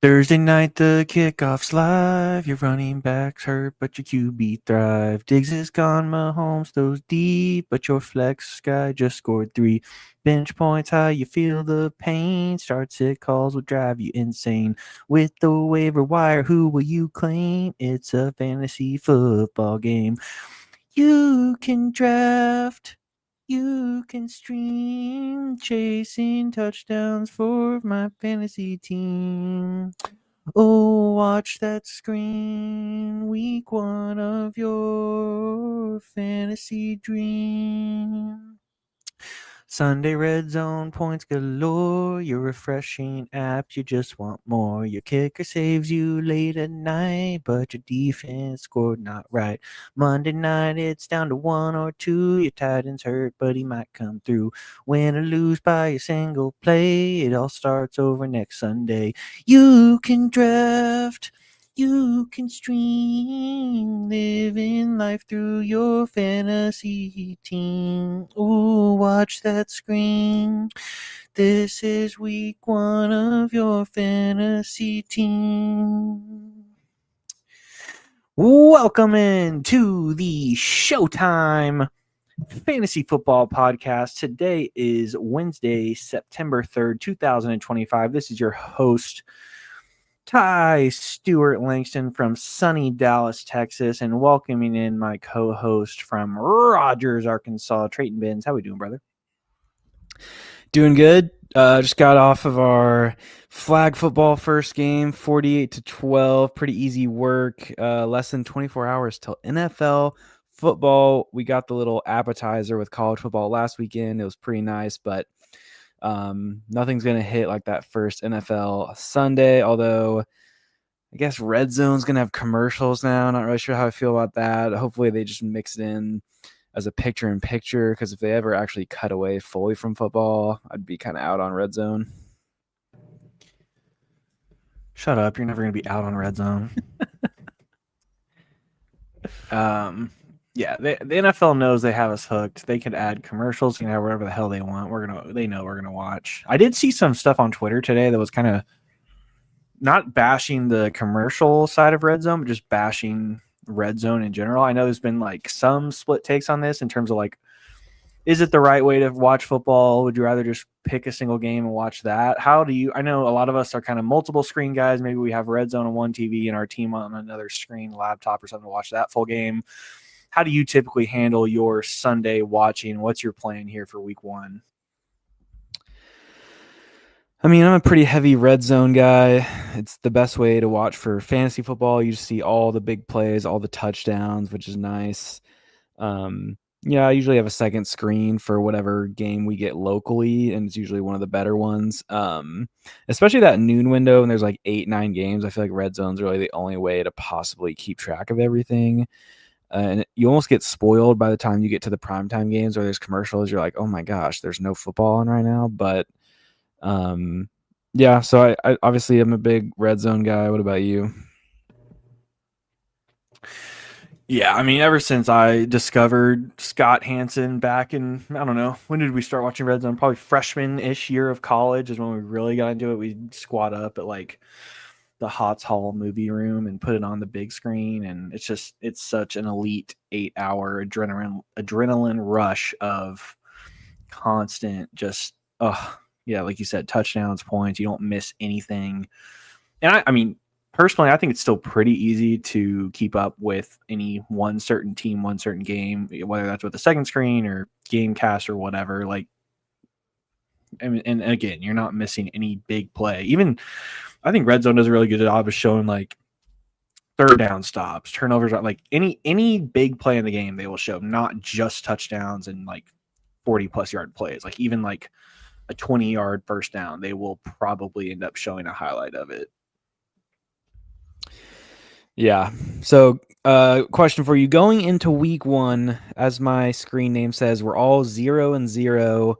Thursday night, the kickoff's live. Your running backs hurt, but your QB thrive. Diggs is gone, Mahomes throws deep, but your flex guy just scored 3. Bench points high, you feel the pain. Start sit calls will drive you insane. With the waiver wire, who will you claim? It's a fantasy football game. You can draft. You can stream chasing touchdowns for my fantasy team. Oh, watch that screen. Week 1 of your fantasy dream. Sunday red zone points galore. Your refreshing app, you just want more. Your kicker saves you late at night, but your defense scored not right. Monday night, it's down to 1 or 2. Your Titans hurt, but he might come through. Win or lose by a single play, it all starts over next Sunday. You can draft. You can stream, living life through your fantasy team. Ooh, watch that screen. This is week 1 of your fantasy team. Welcome into the Showtime Fantasy Football Podcast. Today is Wednesday, September 3rd, 2025. This is your host, Ty Stewart Langston from sunny Dallas, Texas, and welcoming in my co-host from Rogers, Arkansas, Trayton Benz. How we doing, brother? Doing good. Just got off of our flag football first game, 48-12. Pretty easy work. Less than 24 hours till NFL football. We got the little appetizer with college football last weekend. It was pretty nice, but nothing's going to hit like that first NFL Sunday, although I guess Red Zone's going to have commercials now. Not really sure how I feel about that. Hopefully they just mix it in as a picture-in-picture, because if they ever actually cut away fully from football, I'd be kind of out on Red Zone. Shut up. You're never going to be out on Red Zone. Yeah, the NFL knows they have us hooked. They can add commercials, you know, whatever the hell they want. They know we're gonna watch. I did see some stuff on Twitter today that was kind of not bashing the commercial side of Red Zone, but just bashing Red Zone in general. I know there's been like some split takes on this in terms of like, is it the right way to watch football? Would you rather just pick a single game and watch that? I know a lot of us are kind of multiple screen guys. Maybe we have Red Zone on one TV and our team on another screen, laptop or something to watch that full game. How do you typically handle your Sunday watching? What's your plan here for week 1? I mean, I'm a pretty heavy Red Zone guy. It's the best way to watch for fantasy football. You just see all the big plays, all the touchdowns, which is nice. Yeah, I usually have a second screen for whatever game we get locally, and it's usually one of the better ones. Especially that noon window, and there's like 8-9 games. I feel like Red Zone's really the only way to possibly keep track of everything. And you almost get spoiled by the time you get to the primetime games where there's commercials. You're like, oh my gosh, there's no football on right now. But yeah, so I obviously I'm a big Red Zone guy. What about you? Yeah, I mean, ever since I discovered Scott Hansen back in, I don't know, when did we start watching Red Zone? Probably freshman-ish year of college is when we really got into it. We'd squat up at like the Hots Hall movie room and put it on the big screen, and it's such an elite 8-hour adrenaline rush of constant just yeah, like you said, touchdowns, points. You don't miss anything. And I mean, personally, I think it's still pretty easy to keep up with any one certain team, one certain game, whether that's with a second screen or Gamecast or whatever. Like, I mean, and again, you're not missing any big play. Even I think Red Zone does a really good job of showing like third down stops, turnovers, like any big play in the game, they will show, not just touchdowns and like 40+ yard plays. Like even like a 20-yard first down, they will probably end up showing a highlight of it. Yeah. So, question for you: going into week 1, as my screen name says, we're all 0-0.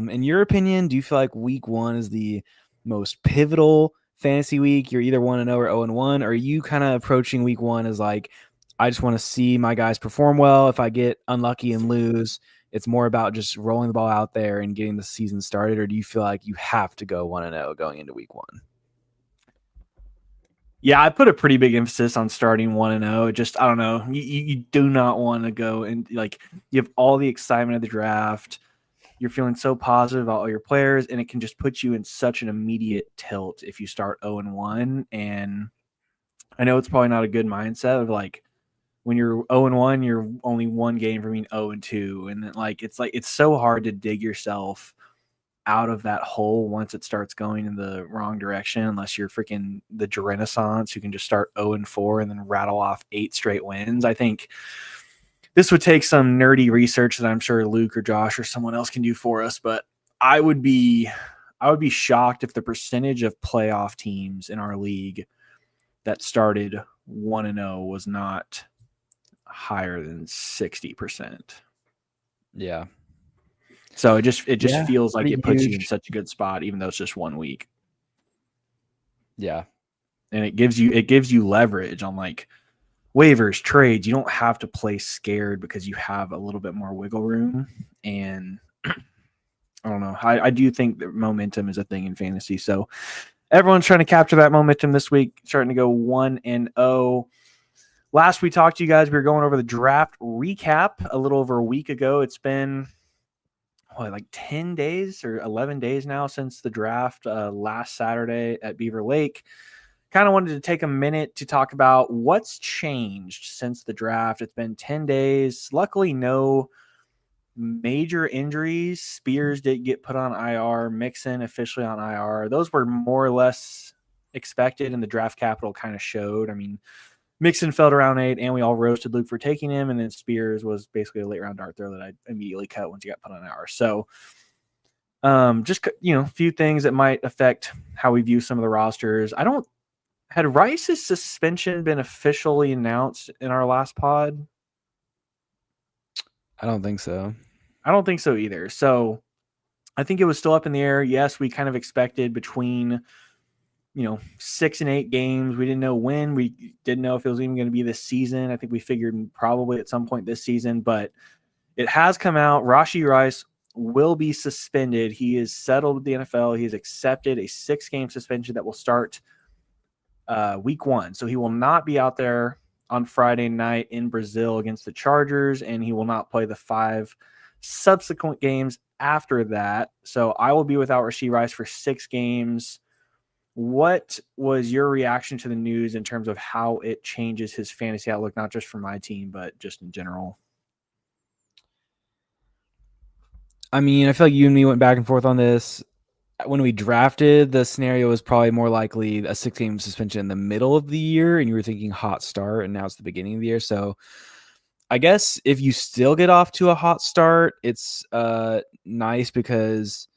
In your opinion, do you feel like week 1 is the most pivotal fantasy week? You're either 1-0 or 0-1. Or are you kind of approaching week 1 as like, I just want to see my guys perform well? If I get unlucky and lose, it's more about just rolling the ball out there and getting the season started? Or do you feel like you have to go 1-0 going into week 1? Yeah, I put a pretty big emphasis on starting 1-0. Just I don't know, you do not want to go and like you have all the excitement of the draft. You're feeling so positive about all your players, and it can just put you in such an immediate tilt if you start 0-1. And I know it's probably not a good mindset of like when you're 0-1, you're only one game from being 0-2, and then like it's so hard to dig yourself out of that hole once it starts going in the wrong direction, unless you're freaking the Renaissance who can just start 0-4 and then rattle off 8 straight wins. I think this would take some nerdy research that I'm sure Luke or Josh or someone else can do for us, but I would be shocked if the percentage of playoff teams in our league that started 1-0 was not higher than 60%. Yeah. So it just Yeah, feels like pretty it puts you in huge. such a good spot, even though it's just 1 week. Yeah. And it gives you leverage on like waivers, trades. You don't have to play scared because you have a little bit more wiggle room. And I don't know. I do think that momentum is a thing in fantasy. So everyone's trying to capture that momentum this week, starting to go 1-0. Last we talked to you guys, we were going over the draft recap a little over a week ago. It's been like 10 days or 11 days now since the draft last Saturday at Beaver Lake. Kind of wanted to take a minute to talk about what's changed since the draft. It's been 10 days. Luckily, no major injuries. Spears did get put on IR, Mixon officially on IR. Those were more or less expected, and the draft capital kind of showed. I mean, Mixon fell to round 8, and we all roasted Luke for taking him, and then Spears was basically a late round dart throw that I immediately cut once he got put on IR. So just, a few things that might affect how we view some of the rosters. Had Rice's suspension been officially announced in our last pod? I don't think so. I don't think so either. So I think it was still up in the air. Yes, we kind of expected between 6 and 8 games. We didn't know when. We didn't know if it was even going to be this season. I think we figured probably at some point this season, but it has come out. Rashee Rice will be suspended. He is settled with the NFL. He has accepted a 6-game suspension that will start week 1. So he will not be out there on Friday night in Brazil against the Chargers, and he will not play the 5 subsequent games after that. So I will be without Rashee Rice for 6 games. What was your reaction to the news in terms of how it changes his fantasy outlook, not just for my team, but just in general? I mean, I feel like you and me went back and forth on this. When we drafted, the scenario was probably more likely a 6-game suspension in the middle of the year, and you were thinking hot start, and now it's the beginning of the year. So I guess if you still get off to a hot start, it's nice because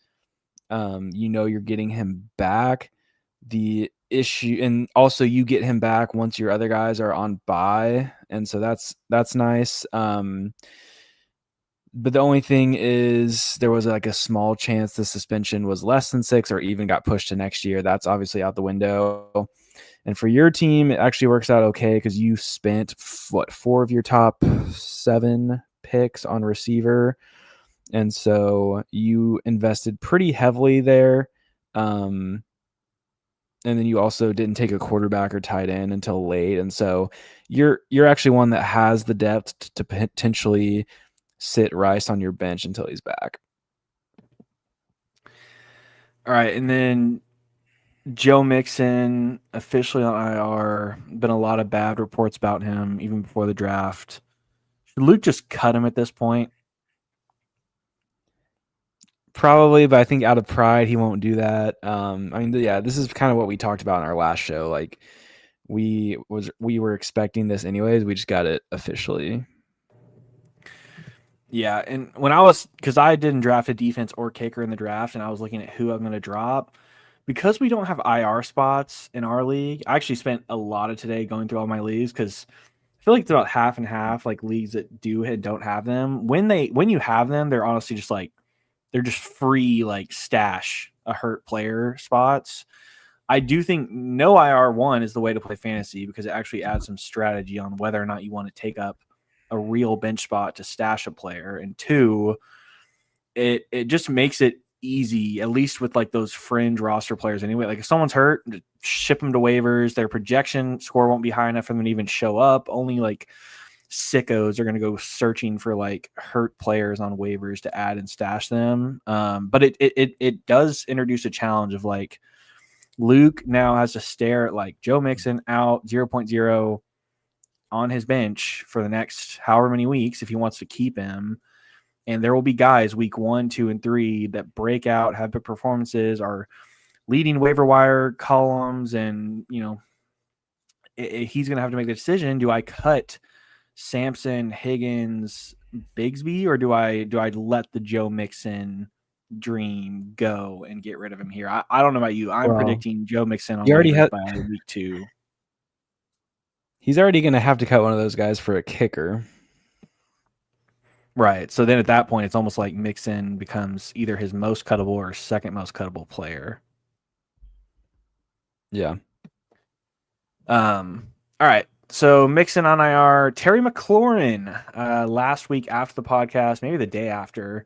you're getting him back. The issue, and also you get him back once your other guys are on bye, and so that's nice. But the only thing is there was like a small chance the suspension was less than 6 or even got pushed to next year. That's obviously out the window. And for your team, it actually works out okay because you spent 4 of your top 7 picks on receiver. And so you invested pretty heavily there. And then you also didn't take a quarterback or tight end until late. And so you're actually one that has the depth to potentially sit Rice on your bench until he's back. All right, and then Joe Mixon officially on IR. Been a lot of bad reports about him even before the draft. Should Luke just cut him at this point? Probably, but I think out of pride he won't do that. This is kind of what we talked about in our last show. Like we were expecting this anyways. We just got it officially. Yeah, and because I didn't draft a defense or kicker in the draft, and I was looking at who I'm going to drop. Because we don't have IR spots in our league, I actually spent a lot of today going through all my leagues because I feel like it's about half and half, like leagues that do and don't have them. When you have them, they're honestly just like they're just free like stash a hurt player spots. I do think no IR1 is the way to play fantasy because it actually adds some strategy on whether or not you want to take up a real bench spot to stash a player. And 2, it just makes it easy, at least with like those fringe roster players anyway. Like if someone's hurt, ship them to waivers. Their projection score won't be high enough for them to even show up. Only like sickos are going to go searching for like hurt players on waivers to add and stash them. But it does introduce a challenge of like Luke now has to stare at like Joe Mixon out 0.0 on his bench for the next however many weeks if he wants to keep him. And there will be guys week 1, 2, and 3 that break out, have big performances, are leading waiver wire columns, and he's going to have to make the decision: do I cut Sampson, Higgins, Bigsby, or do I let the Joe Mixon dream go and get rid of him here? I don't know about you. I'm predicting Joe Mixon on waivers by week 2. He's already going to have to cut one of those guys for a kicker. Right. So then at that point, it's almost like Mixon becomes either his most cuttable or second most cuttable player. Yeah. All right. So Mixon on IR. Terry McLaurin, last week after the podcast, maybe the day after,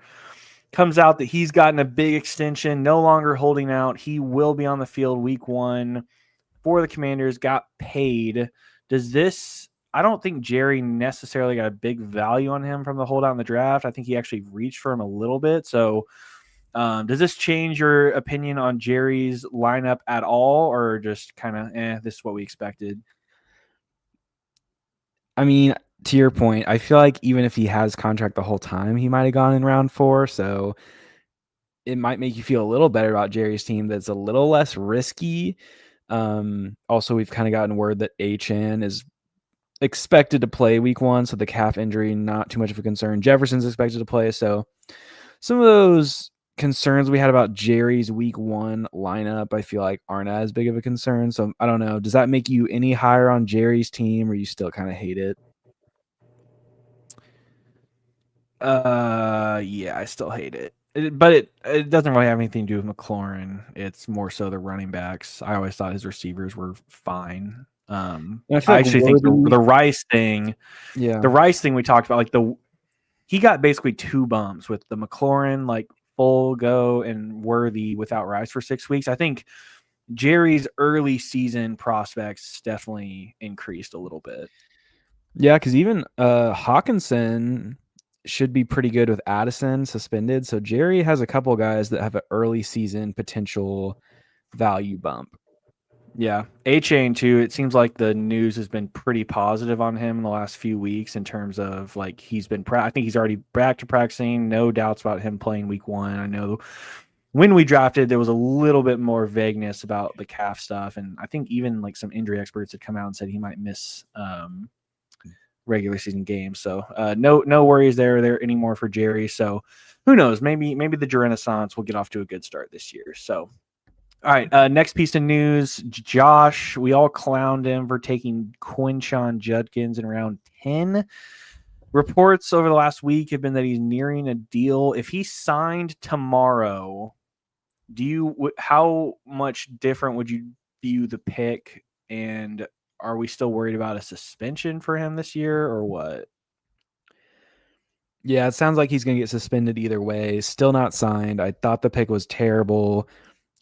comes out that he's gotten a big extension, no longer holding out. He will be on the field week 1 for the Commanders, got paid. Does this... I don't think Jerry necessarily got a big value on him from the holdout in the draft. I think he actually reached for him a little bit. So does this change your opinion on Jerry's lineup at all, or just kind of, this is what we expected? I mean, to your point, I feel like even if he has contract the whole time, he might have gone in round 4. So it might make you feel a little better about Jerry's team that's a little less risky. Also, we've kind of gotten word that Achane is expected to play week 1, so the calf injury, not too much of a concern. Jefferson's expected to play, so some of those concerns we had about Jerry's week 1 lineup, I feel like aren't as big of a concern. So I don't know. Does that make you any higher on Jerry's team, or you still kind of hate it? Yeah, I still hate it. But it doesn't really have anything to do with McLaurin. It's more so the running backs. I always thought his receivers were fine. I actually think the Rice thing, the Rice thing we talked about, like he got basically 2 bumps with the McLaurin, like full go, and Worthy without Rice for 6 weeks. I think Jerry's early season prospects definitely increased a little bit. Yeah, because even Hawkinson should be pretty good with Addison suspended. So Jerry has a couple guys that have an early season potential value bump. Yeah. Achane too. It seems like the news has been pretty positive on him in the last few weeks in terms of like he's been I think he's already back to practicing. No doubts about him playing week 1. I know when we drafted, there was a little bit more vagueness about the calf stuff. And I think even like some injury experts had come out and said he might miss regular season games. So no worries there anymore for Jerry. So who knows? Maybe the Renaissance will get off to a good start this year. So all right, next piece of news. Josh, we all clowned him for taking Quinshon Judkins in round 10. Reports over the last week have been that he's nearing a deal. If he signed tomorrow, how much different would you view the pick? And are we still worried about a suspension for him this year or what? Yeah, it sounds like he's going to get suspended either way. Still not signed. I thought the pick was terrible.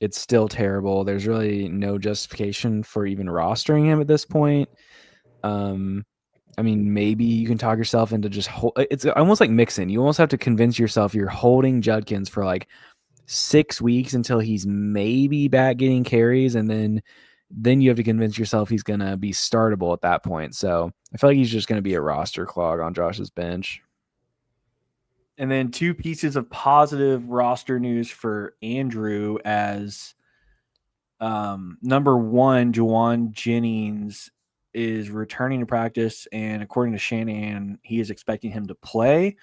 It's still terrible. There's really no justification for even rostering him at this point. I mean, maybe you can talk yourself into just it's almost like Mixon. You almost have to convince yourself you're holding Judkins for like 6 weeks until he's maybe back getting carries, and then you have to convince yourself he's going to be startable at that point. So I feel like he's just going to be a roster clog on Josh's bench. And then 2 pieces of positive roster news for Andrew as number 1, Juwan Jennings is returning to practice, and according to Shanahan, he is expecting him to play.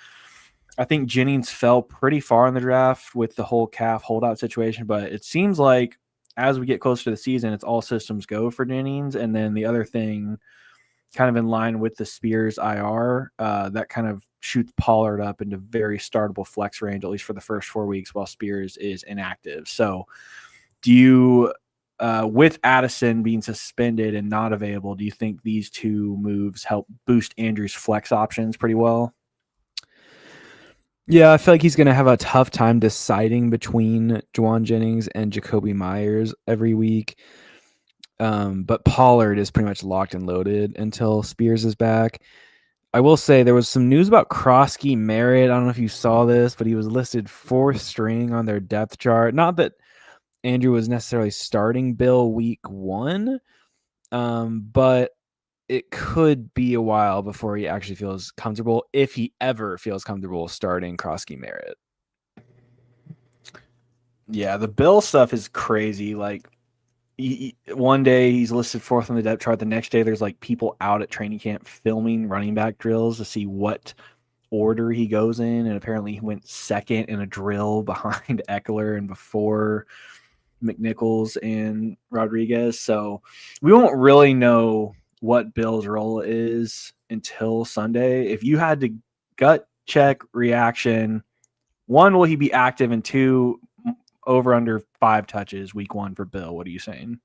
I think Jennings fell pretty far in the draft with the whole calf holdout situation, but it seems like as we get closer to the season, it's all systems go for Jennings. And then the other thing, kind of in line with the Spears IR, that kind of shoots Pollard up into very startable flex range, at least for the first 4 weeks while Spears is inactive. So do you, with Addison being suspended and not available, do you think these 2 moves help boost Andrew's flex options pretty well? Yeah, I feel like he's going to have a tough time deciding between Juwan Jennings and Jacoby Myers every week. But Pollard is pretty much locked and loaded until Spears is back. I will say there was some news about Krosky Merritt. I don't know if you saw this, but he was listed fourth string on their depth chart. Not that Andrew was necessarily starting Bill week 1, but it could be a while before he actually feels comfortable, if he ever feels comfortable starting Krosky Merritt. Yeah, the Bill stuff is crazy. Like, one day he's listed fourth on the depth chart. The next day there's like people out at training camp filming running back drills to see what order he goes in, and apparently he went second in a drill behind Eckler and before McNichols and Rodriguez. So we won't really know what Bill's role is until Sunday. If you had to gut check reaction, one, will he be active? And two, over under 5 touches week 1 for Bill. What are you saying?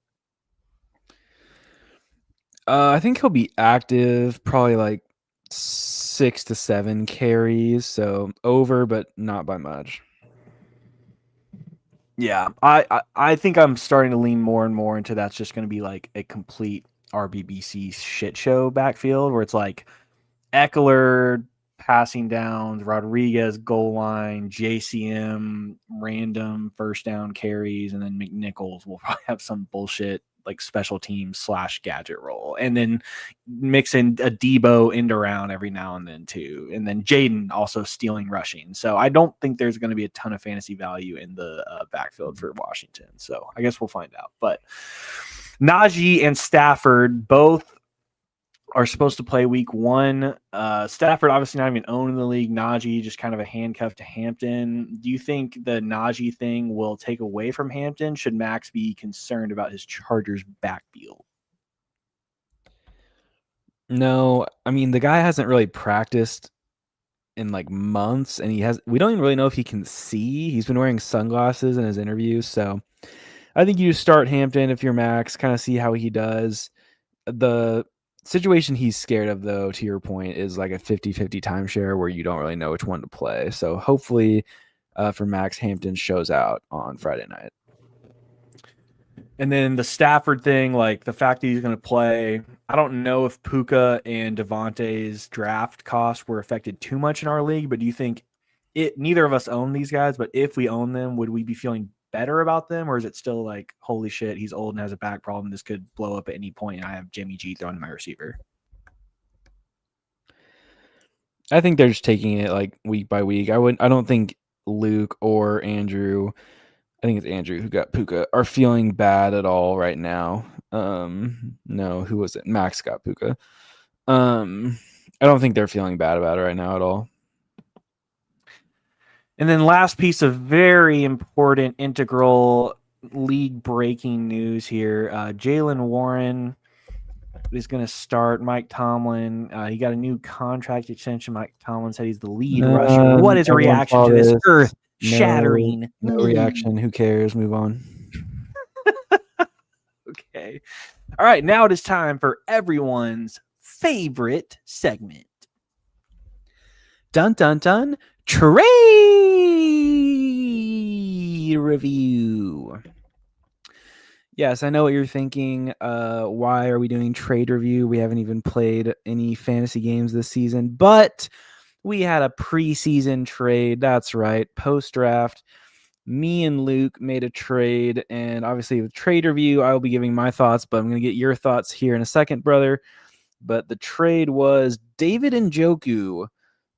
I think he'll be active, probably like 6 to 7 carries, so over, but not by much. Yeah, I think I'm starting to lean more and more into that's just going to be like a complete RBBC shit show backfield where it's like Eckler passing downs, Rodriguez goal line, JCM random first down carries, and then McNichols will probably have some bullshit like special teams / gadget role, and then mix in a Debo end around every now and then too, and then Jaden also stealing rushing. So I don't think there's going to be a ton of fantasy value in the backfield for Washington. So I guess we'll find out. But Najee and Stafford both are supposed to play week 1. Stafford obviously not even owned in the league. Najee just kind of a handcuff to Hampton. Do you think the Najee thing will take away from Hampton? Should Max be concerned about his Chargers backfield? No, I mean the guy hasn't really practiced in like months, and we don't even really know if he can see. He's been wearing sunglasses in his interviews, so I think you just start Hampton if you're Max, kind of see how he does. The situation he's scared of, though, to your point, is like a 50-50 timeshare where you don't really know which one to play. So hopefully for Max, Hampton shows out on Friday night. And then the Stafford thing, like the fact that he's going to play, I don't know if Puka and Devontae's draft costs were affected too much in our league, but do you think neither of us own these guys, but if we own them, would we be feeling better about them? Or is it still like, holy shit, he's old and has a back problem. This could blow up at any point, and I have Jimmy G throwing my receiver. I think they're just taking it like week by week. I don't think Luke or Andrew, I think it's Andrew who got Puka, are feeling bad at all right now. No, who was it? Max got Puka. I don't think they're feeling bad about it right now at all. And then last piece of very important, integral, league-breaking news here. Jalen Warren is going to start. Mike Tomlin, he got a new contract extension. Mike Tomlin said he's the lead rusher. What is a reaction to this earth-shattering No reaction. Who cares? Move on. Okay. All right, now it is time for everyone's favorite segment. Dun, dun, dun. Trade review. Yes, I know what you're thinking. Why are we doing trade review? We haven't even played any fantasy games this season, but we had a preseason trade. That's right. Post-draft, me and Luke made a trade, and obviously with trade review, I will be giving my thoughts, but I'm going to get your thoughts here in a second, brother. But the trade was David Njoku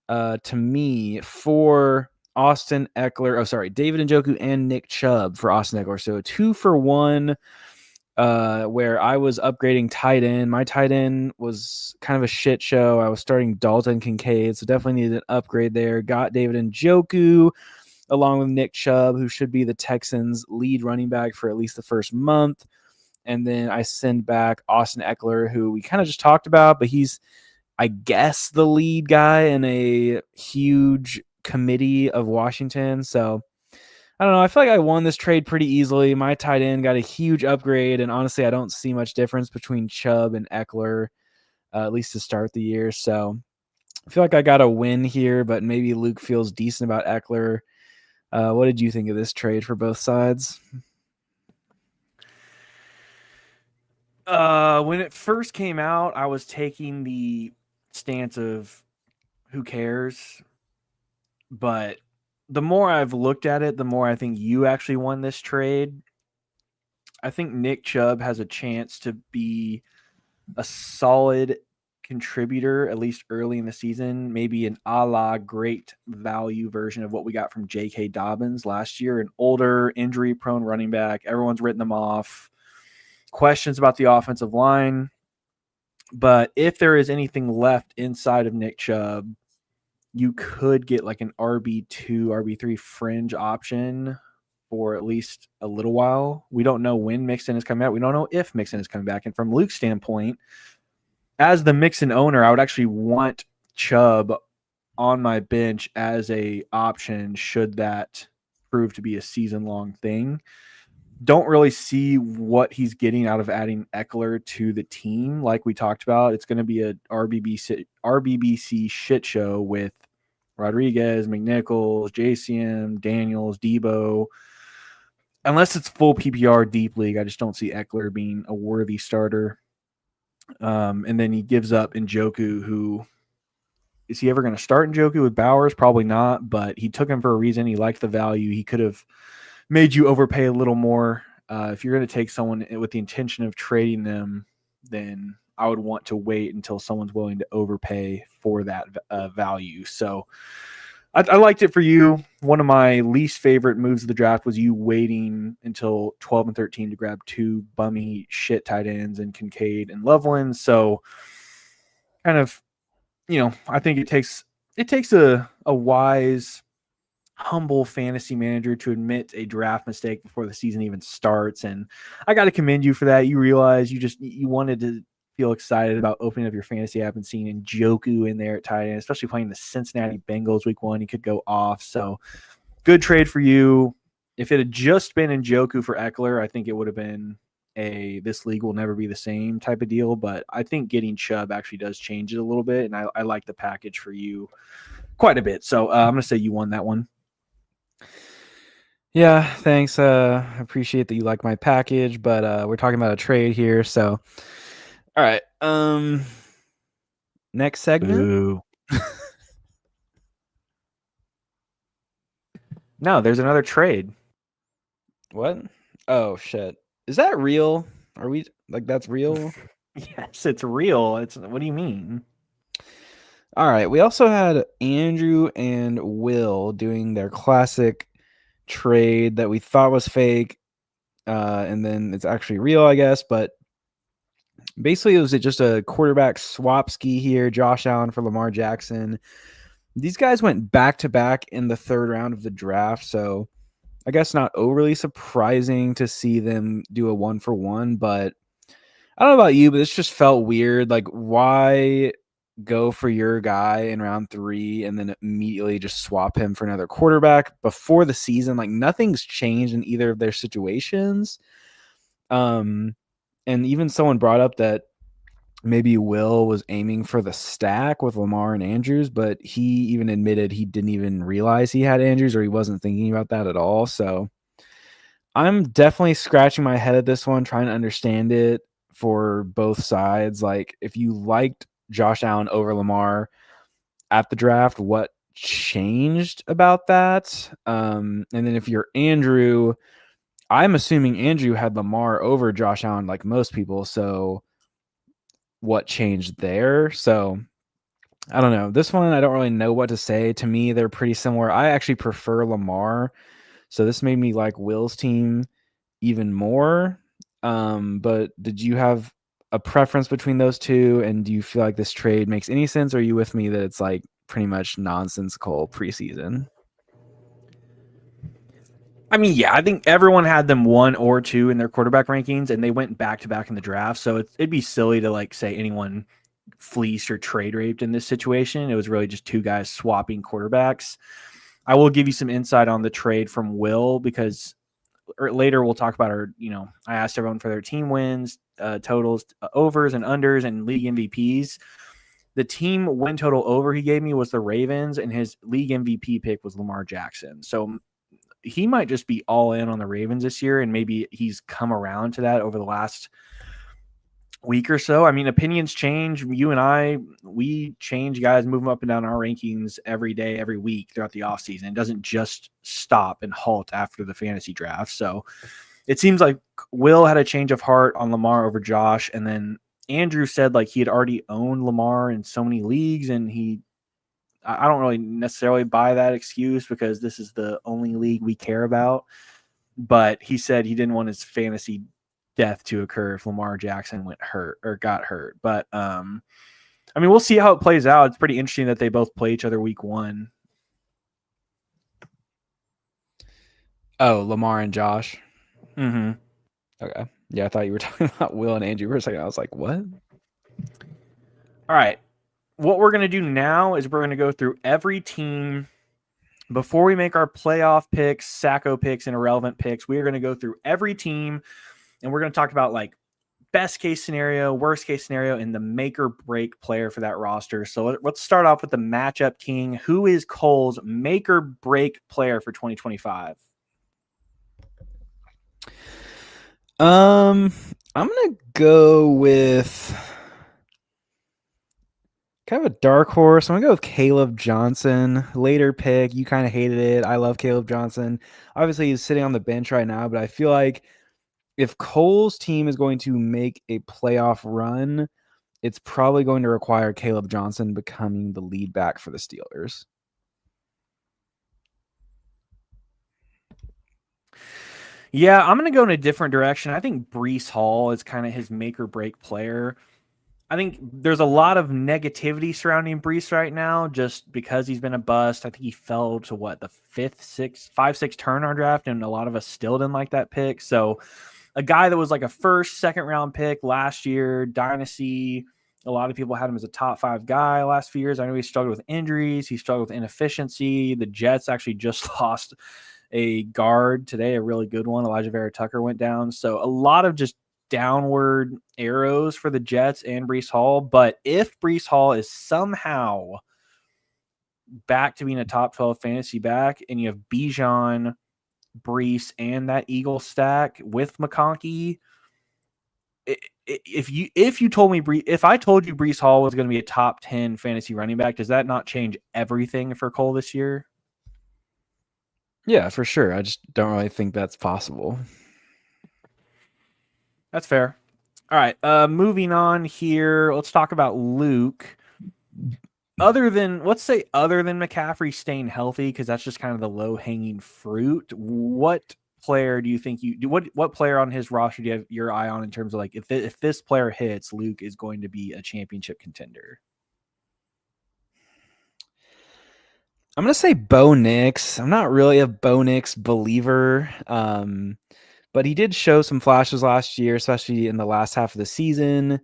to me for Austin Eckler. Oh, sorry, David Njoku and Nick Chubb for Austin Eckler. So 2-for-1, where I was upgrading tight end. My tight end was kind of a shit show. I was starting Dalton Kincaid, so definitely needed an upgrade there. Got David Njoku along with Nick Chubb, who should be the Texans' lead running back for at least the first month. And then I send back Austin Eckler, who we kind of just talked about, but he's, I guess, the lead guy in a huge committee of Washington. So I don't know. I feel like I won this trade pretty easily. My tight end got a huge upgrade, and honestly, I don't see much difference between Chubb and Eckler, at least to start the year. So I feel like I got a win here, but maybe Luke feels decent about Eckler. What did you think of this trade for both sides? When it first came out, I was taking the stance of who cares, but the more I've looked at it, the more I think you actually won this trade. I think Nick Chubb has a chance to be a solid contributor, at least early in the season, maybe an a la great value version of what we got from J.K. Dobbins last year, an older, injury prone running back. Everyone's written them off. Questions about the offensive line. But if there is anything left inside of Nick Chubb, you could get like an RB2, RB3 fringe option for at least a little while. We don't know when Mixon is coming out. We don't know if Mixon is coming back. And from Luke's standpoint, as the Mixon owner, I would actually want Chubb on my bench as a option should that prove to be a season long thing. Don't really see what he's getting out of adding Eckler to the team. Like we talked about, it's going to be a RBBC shit show with Rodriguez, McNichols, JCM, Daniels, Debo. Unless it's full PPR deep league, I just don't see Eckler being a worthy starter. And then he gives up Njoku, who is he ever going to start Njoku with Bowers? Probably not, but he took him for a reason. He liked the value. He could have made you overpay a little more. If you're going to take someone with the intention of trading them, then I would want to wait until someone's willing to overpay for that value. So I liked it for you. One of my least favorite moves of the draft was you waiting until 12 and 13 to grab two bummy shit tight ends and Kincaid and Loveland. So kind of, I think it takes a wise, humble fantasy manager to admit a draft mistake before the season even starts. And I got to commend you for that. You realize you wanted to feel excited about opening up your fantasy app and seeing Njoku in there at tight end, especially playing the Cincinnati Bengals week 1. He could go off. So good trade for you. If it had just been Njoku for Eckler, I think it would have been this league will never be the same type of deal. But I think getting Chubb actually does change it a little bit. And I like the package for you quite a bit. So I'm going to say you won that one. Yeah, thanks. I appreciate that you like my package, but we're talking about a trade here, so all right. Next segment. Boo. No, there's another trade. What? Oh shit. Is that real? Are we like that's real? Yes, it's real. What do you mean? All right. We also had Andrew and Will doing their classic trade that we thought was fake, and then it's actually real, I guess. But basically, it was just a quarterback swap ski here. Josh Allen for Lamar Jackson. These guys went back to back in the third round of the draft, so I guess not overly surprising to see them do a 1-for-1, but I don't know about you, but this just felt weird. Like, why go for your guy in round 3 and then immediately just swap him for another quarterback before the season? Like, nothing's changed in either of their situations. And even someone brought up that maybe Will was aiming for the stack with Lamar and Andrews, but he even admitted he didn't even realize he had Andrews or he wasn't thinking about that at all. So I'm definitely scratching my head at this one, trying to understand it for both sides. Like, if you liked Josh Allen over Lamar at the draft, what changed about that? And then if you're Andrew, I'm assuming Andrew had Lamar over Josh Allen like most people. So what changed there? So I don't know. This one, I don't really know what to say. To me, they're pretty similar. I actually prefer Lamar. So this made me like Will's team even more. But did you have a preference between those two? And do you feel like this trade makes any sense? Or are you with me that it's like pretty much nonsensical preseason? I mean, yeah, I think everyone had them 1 or 2 in their quarterback rankings, and they went back to back in the draft. So it'd be silly to like say anyone fleeced or trade raped in this situation. It was really just two guys swapping quarterbacks. I will give you some insight on the trade from Will because later we'll talk about I asked everyone for their team wins, totals, overs and unders, and league MVPs. The team win total over he gave me was the Ravens, and his league MVP pick was Lamar Jackson. So he might just be all in on the Ravens this year, and maybe he's come around to that over the last week or so. I mean, opinions change. You and I, we change guys, move them up and down our rankings every day, every week throughout the offseason. It doesn't just stop and halt after the fantasy draft. So it seems like Will had a change of heart on Lamar over Josh, and then Andrew said like he had already owned Lamar in so many leagues, and I don't really necessarily buy that excuse because this is the only league we care about. But he said he didn't want his fantasy death to occur if Lamar Jackson went hurt or got hurt. But I mean, we'll see how it plays out. It's pretty interesting that they both play each other week 1. Oh, Lamar and Josh. Mm-hmm. Okay. Yeah, I thought you were talking about Will and Andrew for a second. I was like, what? All right. What we're going to do now is we're going to go through every team before we make our playoff picks, Sacko picks, and irrelevant picks. We are going to go through every team, and we're going to talk about like best case scenario, worst case scenario, and the make or break player for that roster. So let's start off with the matchup king. Who is Cole's make or break player for 2025? I'm gonna go with kind of a dark horse. I'm gonna go with Caleb Johnson. Later pick. You kind of hated it. I love Caleb Johnson. Obviously, he's sitting on the bench right now, but I feel like if Cole's team is going to make a playoff run, it's probably going to require Caleb Johnson becoming the lead back for the Steelers. Yeah, I'm going to go in a different direction. I think Breece Hall is kind of his make or break player. I think there's a lot of negativity surrounding Breece right now just because he's been a bust. I think he fell to the 5-6 turn our draft, and a lot of us still didn't like that pick. So a guy that was like a first, second round pick last year, dynasty. A lot of people had him as a top 5 guy last few years. I know he struggled with injuries. He struggled with inefficiency. The Jets actually just lost a guard today, a really good one. Elijah Vera Tucker went down. So a lot of just downward arrows for the Jets and Breece Hall. But if Breece Hall is somehow back to being a top 12 fantasy back, and you have Bijan, Breece, and that Eagle stack with McConkey, if I told you Breece Hall was going to be a top 10 fantasy running back, does that not change everything for Cole this year? Yeah, for sure. I just don't really think that's possible. That's fair. All right. Moving on here. Let's talk about Luke. Other than McCaffrey staying healthy, because that's just kind of the low hanging fruit. What player do you think what player on his roster do you have your eye on in terms of like if this player hits, Luke is going to be a championship contender? I'm going to say Bo Nix. I'm not really a Bo Nix believer, but he did show some flashes last year, especially in the last half of the season.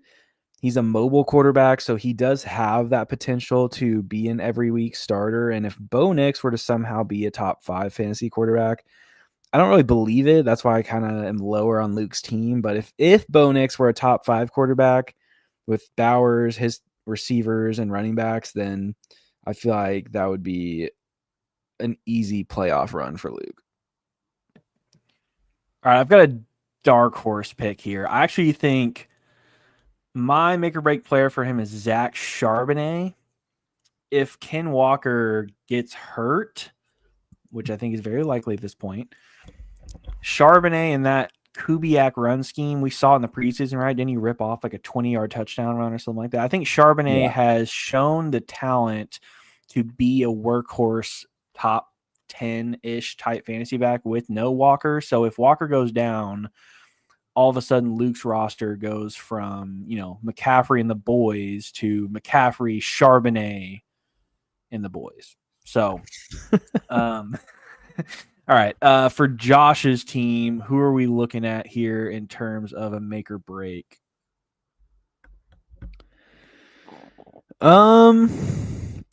He's a mobile quarterback, so he does have that potential to be an every week starter. And if Bo Nix were to somehow be a top 5 fantasy quarterback, I don't really believe it. That's why I kind of am lower on Luke's team. But if Bo Nix were a top 5 quarterback with Bowers, his receivers, and running backs, then I feel like that would be an easy playoff run for Luke. All right, I've got a dark horse pick here. I actually think my make or break player for him is Zach Charbonnet. If Ken Walker gets hurt, which I think is very likely at this point, Charbonnet in that Kubiak run scheme we saw in the preseason, right? Didn't he rip off like a 20-yard touchdown run or something like that? I think Charbonnet has shown the talent to be a workhorse top 10-ish type fantasy back with no Walker. So if Walker goes down, all of a sudden Luke's roster goes from, McCaffrey and the boys to McCaffrey, Charbonnet, and the boys. So, all right. For Josh's team, who are we looking at here in terms of a make or break? I'm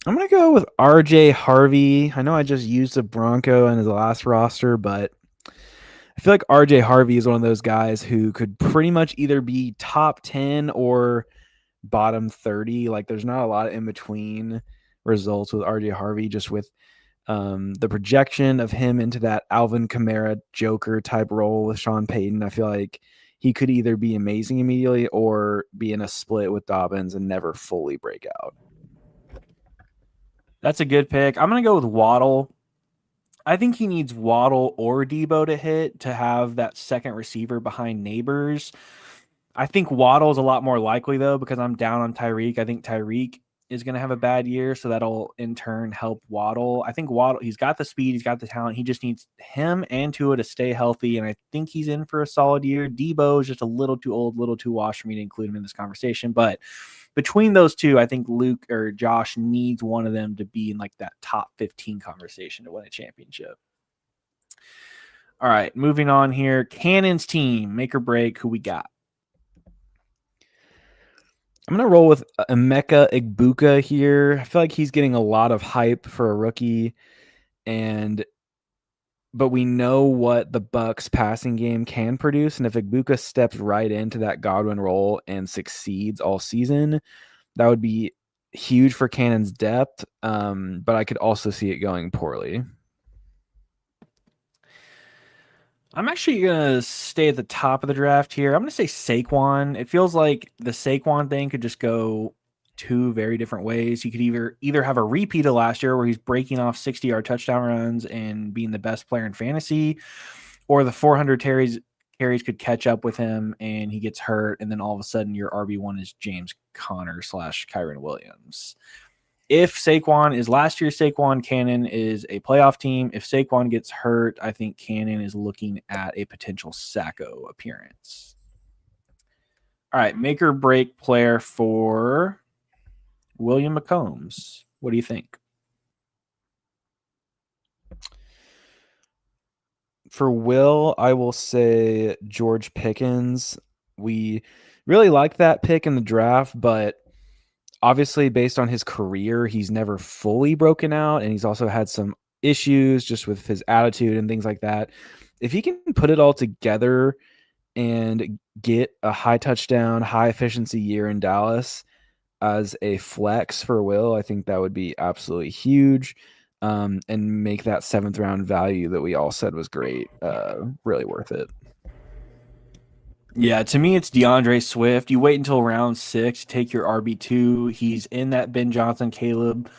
going to go with RJ Harvey. I know I just used a Bronco in his last roster, but I feel like RJ Harvey is one of those guys who could pretty much either be top 10 or bottom 30. Like there's not a lot of in between results with RJ Harvey, just with the projection of him into that Alvin Kamara Joker type role with Sean Payton. I feel like he could either be amazing immediately or be in a split with Dobbins and never fully break out. That's a good pick. I'm going to go with Waddle. I think he needs Waddle or Debo to hit to have that second receiver behind Neighbors. I think Waddle is a lot more likely, though, because I'm down on Tyreek. I think Tyreek is going to have a bad year, so that'll in turn help Waddle. I think Waddle, he's got the speed, he's got the talent. He just needs him and Tua to stay healthy, and I think he's in for a solid year. Debo is just a little too old, little too washed for me to include him in this conversation, but between those two, I think Luke or Josh needs one of them to be in like that top 15 conversation to win a championship. All right, moving on here. Cannon's team, make or break, who we got? I'm going to roll with Emeka Egbuka here. I feel like he's getting a lot of hype for a rookie, but we know what the Bucs passing game can produce, and if Egbuka steps right into that Godwin role and succeeds all season, that would be huge for Cannon's depth, but I could also see it going poorly. I'm actually going to stay at the top of the draft here. I'm going to say Saquon. It feels like the Saquon thing could just go two very different ways. You could either have a repeat of last year where he's breaking off 60-yard touchdown runs and being the best player in fantasy, or the 400 carries could catch up with him and he gets hurt, and then all of a sudden your RB1 is James Conner / Kyren Williams. If Saquon is last year's Saquon, Cannon is a playoff team. If Saquon gets hurt, I think Cannon is looking at a potential Sacko appearance. All right, make or break player for William McCombs. What do you think? For Will, I will say George Pickens. We really liked that pick in the draft, but obviously based on his career, he's never fully broken out, and he's also had some issues just with his attitude and things like that. If he can put it all together and get a high touchdown, high efficiency year in Dallas as a flex for Will, I think that would be absolutely huge, and make that 7th round value that we all said was great really worth it. Yeah, to me, it's DeAndre Swift. You wait until round 6, take your RB2. He's in that Ben Johnson, Caleb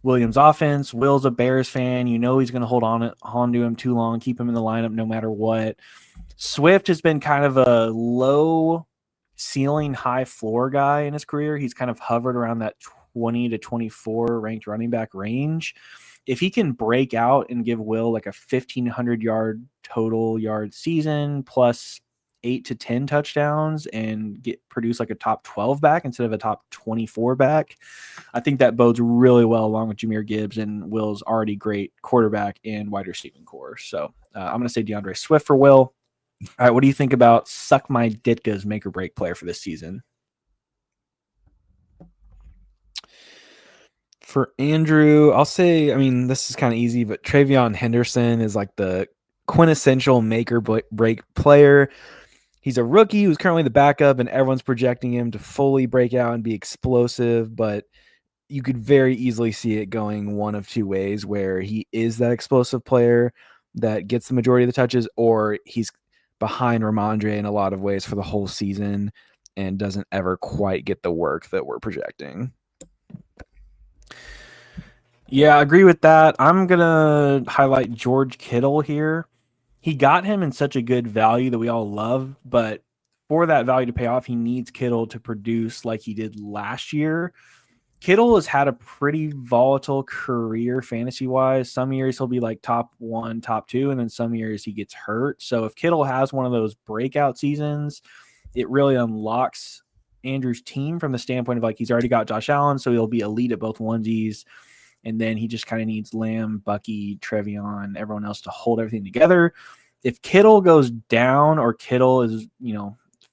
Williams offense. Will's a Bears fan. You know he's going to hold on to him too long, keep him in the lineup no matter what. Swift has been kind of a low ceiling, high floor guy in his career. He's kind of hovered around that 20 to 24 ranked running back range. If he can break out and give Will like a 1,500 yard total yard season plus 8 to 10 touchdowns and produce like a top 12 back instead of a top 24 back, I think that bodes really well along with Jahmyr Gibbs and Will's already great quarterback and wide receiving core. So I'm going to say DeAndre Swift for Will. All right, what do you think about Suck My Ditka's make or break player for this season? For Andrew, I'll say, I mean, this is kind of easy, but Travion Henderson is like the quintessential make or break player. He's a rookie who's currently the backup, and everyone's projecting him to fully break out and be explosive, but you could very easily see it going one of two ways, where he is that explosive player that gets the majority of the touches, or he's behind Ramondre in a lot of ways for the whole season and doesn't ever quite get the work that we're projecting. Yeah, I agree with that. I'm going to highlight George Kittle here. He got him in such a good value that we all love, but for that value to pay off, he needs Kittle to produce like he did last year. Kittle has had a pretty volatile career fantasy-wise. Some years he'll be like top 1, top 2, and then some years he gets hurt. So if Kittle has one of those breakout seasons, it really unlocks Andrew's team from the standpoint of like he's already got Josh Allen, so he'll be elite at both onesies. And then he just kind of needs Lamb, Bucky, Trevion, everyone else to hold everything together. If Kittle goes down or Kittle is,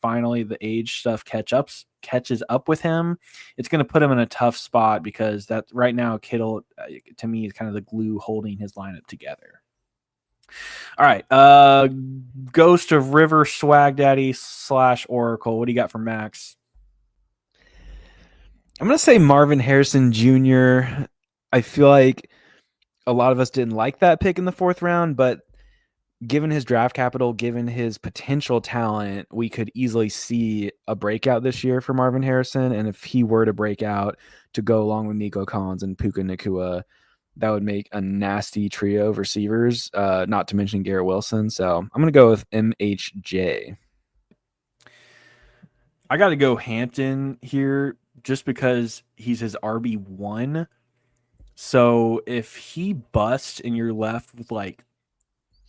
finally the age stuff catches up with him, it's going to put him in a tough spot because that right now Kittle, to me, is kind of the glue holding his lineup together. All right. Ghost of River Swag Daddy / Oracle. What do you got for Max? I'm going to say Marvin Harrison Jr. I feel like a lot of us didn't like that pick in the 4th round, but given his draft capital, given his potential talent, we could easily see a breakout this year for Marvin Harrison. And if he were to break out to go along with Nico Collins and Puka Nacua, that would make a nasty trio of receivers, not to mention Garrett Wilson. So I'm going to go with MHJ. I got to go Hampton here just because he's his RB1. So if he busts and you're left with like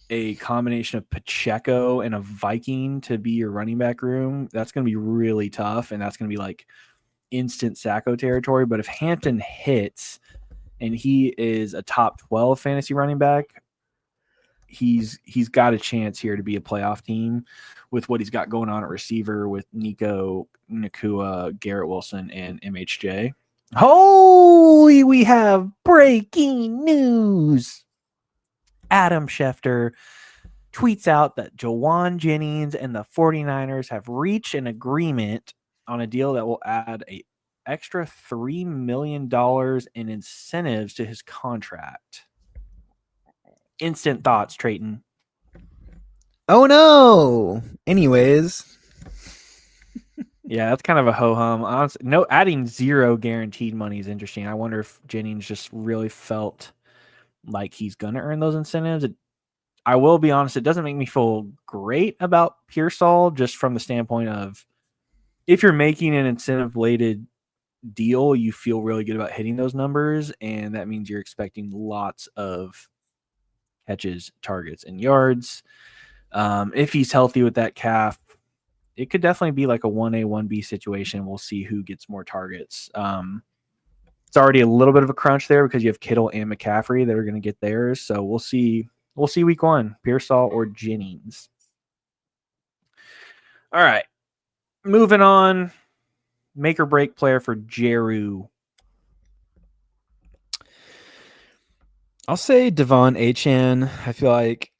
a combination of Pacheco and a Viking to be your running back room, that's going to be really tough. And that's going to be like instant Sacko territory. But if Hampton hits and he is a top 12 fantasy running back, he's got a chance here to be a playoff team with what he's got going on at receiver with Nico, Nakua, Garrett Wilson, and MHJ. Holy, we have breaking news. Adam Schefter tweets out that Jawan Jennings and the 49ers have reached an agreement on a deal that will add a extra $3 million in incentives to his contract. Instant thoughts, Trayton. Oh no. Anyways. Yeah, that's kind of a ho-hum. Honestly, no, adding zero guaranteed money is interesting. I wonder if Jennings just really felt like he's going to earn those incentives. I will be honest, it doesn't make me feel great about Pearsall just from the standpoint of if you're making an incentive-related deal, you feel really good about hitting those numbers, and that means you're expecting lots of catches, targets, and yards. If he's healthy with that calf, it could definitely be like a 1A, 1B situation. We'll see who gets more targets. It's already a little bit of a crunch there because you have Kittle and McCaffrey that are going to get theirs. So we'll see. We'll see week 1, Pearsall or Jennings. All right. Moving on. Make or break player for Jeru. I'll say Devon Achane. I feel like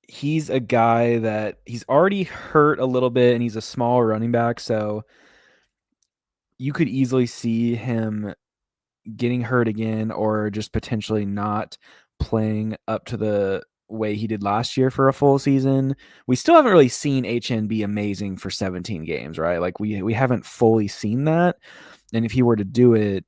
he's a guy that he's already hurt a little bit and he's a small running back. So you could easily see him getting hurt again or just potentially not playing up to the way he did last year for a full season. We still haven't really seen HN be amazing for 17 games, right? Like we haven't fully seen that. And if he were to do it,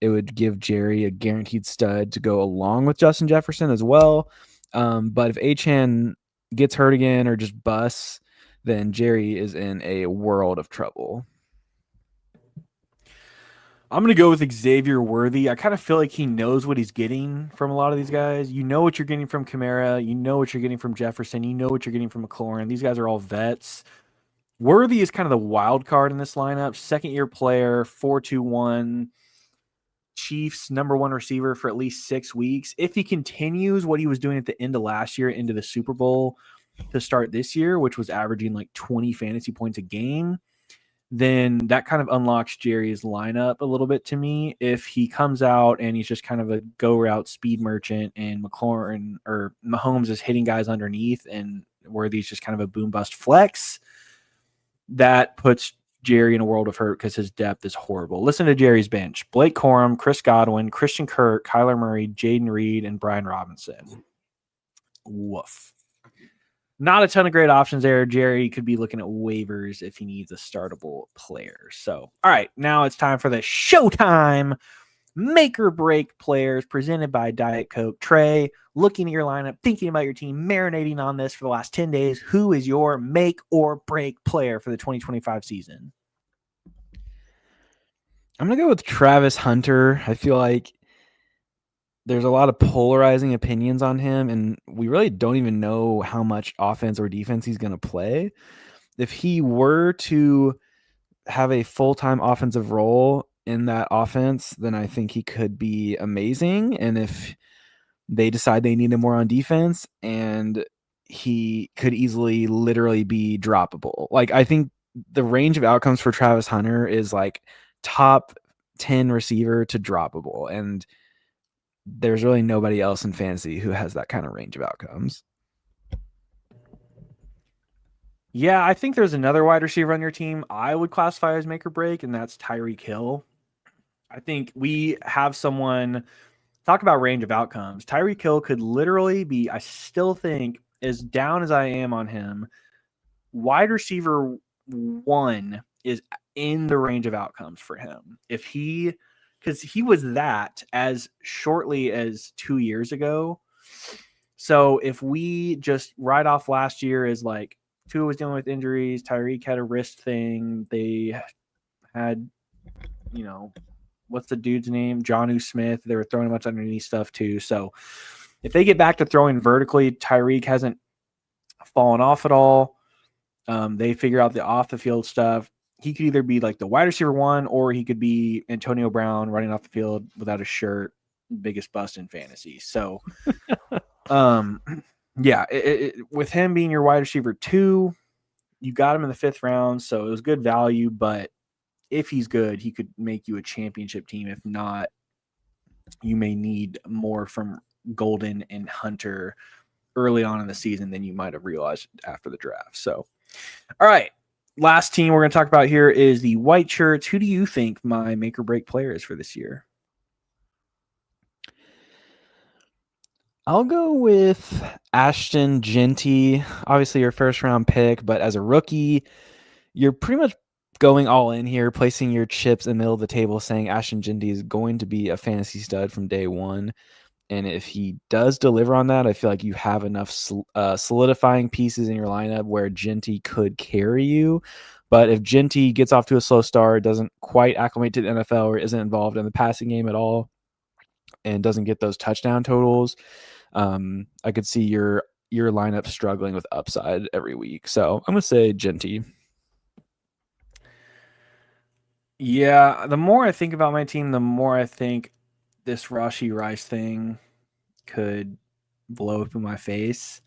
it would give Jerry a guaranteed stud to go along with Justin Jefferson as well. But if HN gets hurt again or just busts, then Jerry is in a world of trouble. I'm going to go with Xavier Worthy. I kind of feel like he knows what he's getting from a lot of these guys. You know what you're getting from Kamara. You know what you're getting from Jefferson. You know what you're getting from McLaurin. These guys are all vets. Worthy is kind of the wild card in this lineup. Second-year player, 4.21. Chiefs #1 receiver for at least 6 weeks. If he continues what he was doing at the end of last year into the Super Bowl to start this year, which was averaging like 20 fantasy points a game, then that kind of unlocks Jerry's lineup a little bit to me. If he comes out and he's just kind of a go route speed merchant and McLaurin or Mahomes is hitting guys underneath and Worthy's just kind of a boom bust flex, that puts Jerry in a world of hurt because his depth is horrible. Listen to Jerry's bench: Blake Corum, Chris Godwin, Christian Kirk, Kyler Murray, Jaden Reed, and Brian Robinson. Woof. Not a ton of great options there. Jerry could be looking at waivers if he needs a startable player. So, all right, now it's time for the Showtime Make or Break players presented by Diet Coke. Trey, looking at your lineup, thinking about your team, marinating on this for the last 10 days. Who is your make or break player for the 2025 season? I'm going to go with Travis Hunter. I feel like there's a lot of polarizing opinions on him, and we really don't even know how much offense or defense he's going to play. If he were to have a full-time offensive role in that offense, then I think he could be amazing. And if they decide they need him more on defense, and he could easily literally be droppable. Like, I think the range of outcomes for Travis Hunter is like top 10 receiver to droppable. And there's really nobody else in fantasy who has that kind of range of outcomes. Yeah, I think there's another wide receiver on your team I would classify as make or break, and that's Tyreek Hill. I think we have someone talk about range of outcomes. Tyreek Hill could literally be, I still think, as down as I am on him, wide receiver one is in the range of outcomes for him. If he, because he was that as shortly as 2 years ago. So if we just write off last year as like Tua was dealing with injuries, Tyreek had a wrist thing, they had, what's the dude's name? Jonnu Smith. They were throwing a bunch of underneath stuff too. So if they get back to throwing vertically, Tyreek hasn't fallen off at all. They figure out the off the field stuff. He could either be like the wide receiver one, or he could be Antonio Brown running off the field without a shirt, biggest bust in fantasy. So, yeah, with him being your wide receiver two, you got him in the 5th round, so it was good value. But if he's good, he could make you a championship team. If not, you may need more from Golden and Hunter early on in the season than you might have realized after the draft. So, all right. Last team we're going to talk about here is the White Shirts. Who do you think my make or break player is for this year? I'll go with Ashton Genty. Obviously, your first round pick, but as a rookie, you're pretty much going all in here, placing your chips in the middle of the table, saying Ashton Genty is going to be a fantasy stud from day one. And if he does deliver on that, I feel like you have enough solidifying pieces in your lineup where Genty could carry you. But if Genty gets off to a slow start, doesn't quite acclimate to the NFL, or isn't involved in the passing game at all, and doesn't get those touchdown totals, I could see your lineup struggling with upside every week. So I'm going to say Genty. Yeah, the more I think about my team, the more I think this Rashi Rice thing could blow up in my face.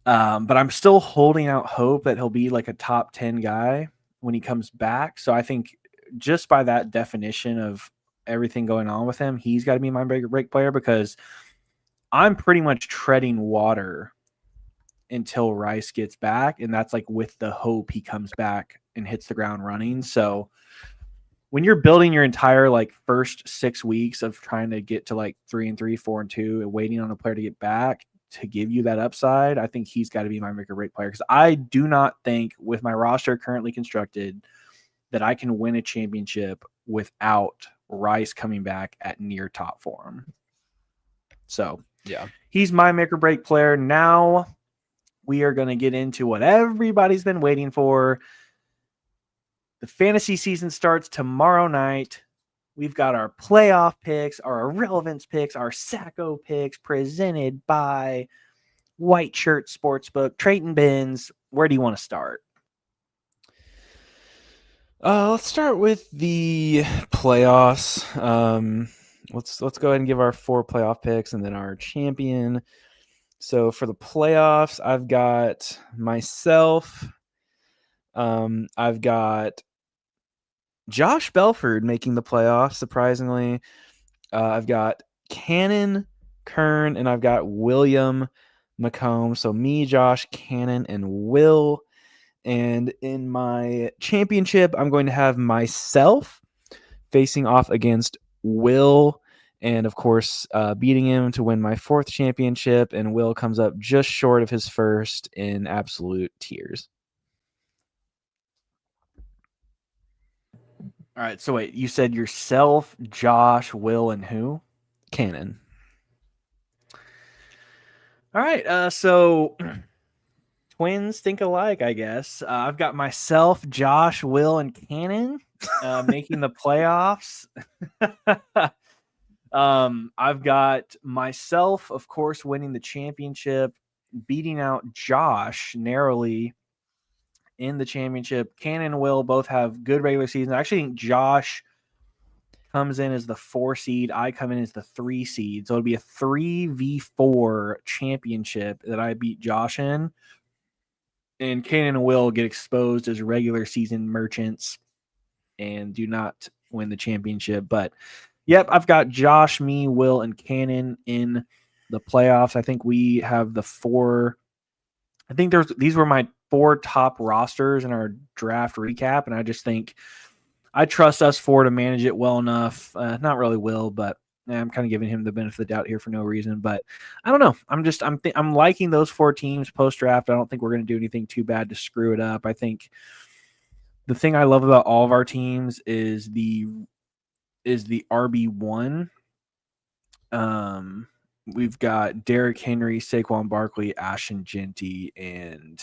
But I'm still holding out hope that he'll be like a top 10 guy when he comes back. So I think just by that definition of everything going on with him, he's got to be my break player, because I'm pretty much treading water until Rice gets back. And that's like with the hope he comes back and hits the ground running. So when you're building your entire like first 6 weeks of trying to get to like 3-3, 4-2, and waiting on a player to get back to give you that upside, I think he's got to be my make or break player, because I do not think with my roster currently constructed that I can win a championship without Rice coming back at near top form. So Yeah, he's my make or break player. Now we are going to get into what everybody's been waiting for. The fantasy season starts tomorrow night. We've got our playoff picks, our irrelevance picks, our Sacko picks presented by White Shirt Sportsbook. Trayton Benz, where do you want to start? let's start with the playoffs. Let's go ahead and give our 4 playoff picks and then our champion. So for the playoffs, I've got myself. I've got Josh Belford making the playoffs, surprisingly. I've got Cannon, Kern, and I've got William McComb. So me, Josh, Cannon, and Will. And in my championship, I'm going to have myself facing off against Will, and of course, beating him to win my 4th championship. And Will comes up just short of his first in absolute tears. All right, so wait, you said yourself, Josh, Will, and who? Cannon. All right, so twins think alike, I guess. I've got myself, Josh, Will, and Cannon making the playoffs. I've got myself, of course, winning the championship, beating out Josh narrowly in the championship. Cannon and Will both have good regular seasons. I actually think Josh comes in as the 4 seed. I come in as the 3 seed. So it'll be a 3v4 championship that I beat Josh in. And Cannon and Will get exposed as regular season merchants and do not win the championship. But yep, I've got Josh, me, Will, and Cannon in the playoffs. I think we have the 4. I think these were my 4 top rosters in our draft recap, and I just think I trust us 4 to manage it well enough. Not really will, but I'm kind of giving him the benefit of the doubt here for no reason. But I don't know. I'm liking those 4 teams post draft. I don't think we're going to do anything too bad to screw it up. I think the thing I love about all of our teams is the RB1. We've got Derrick Henry, Saquon Barkley, Ashton Genty, and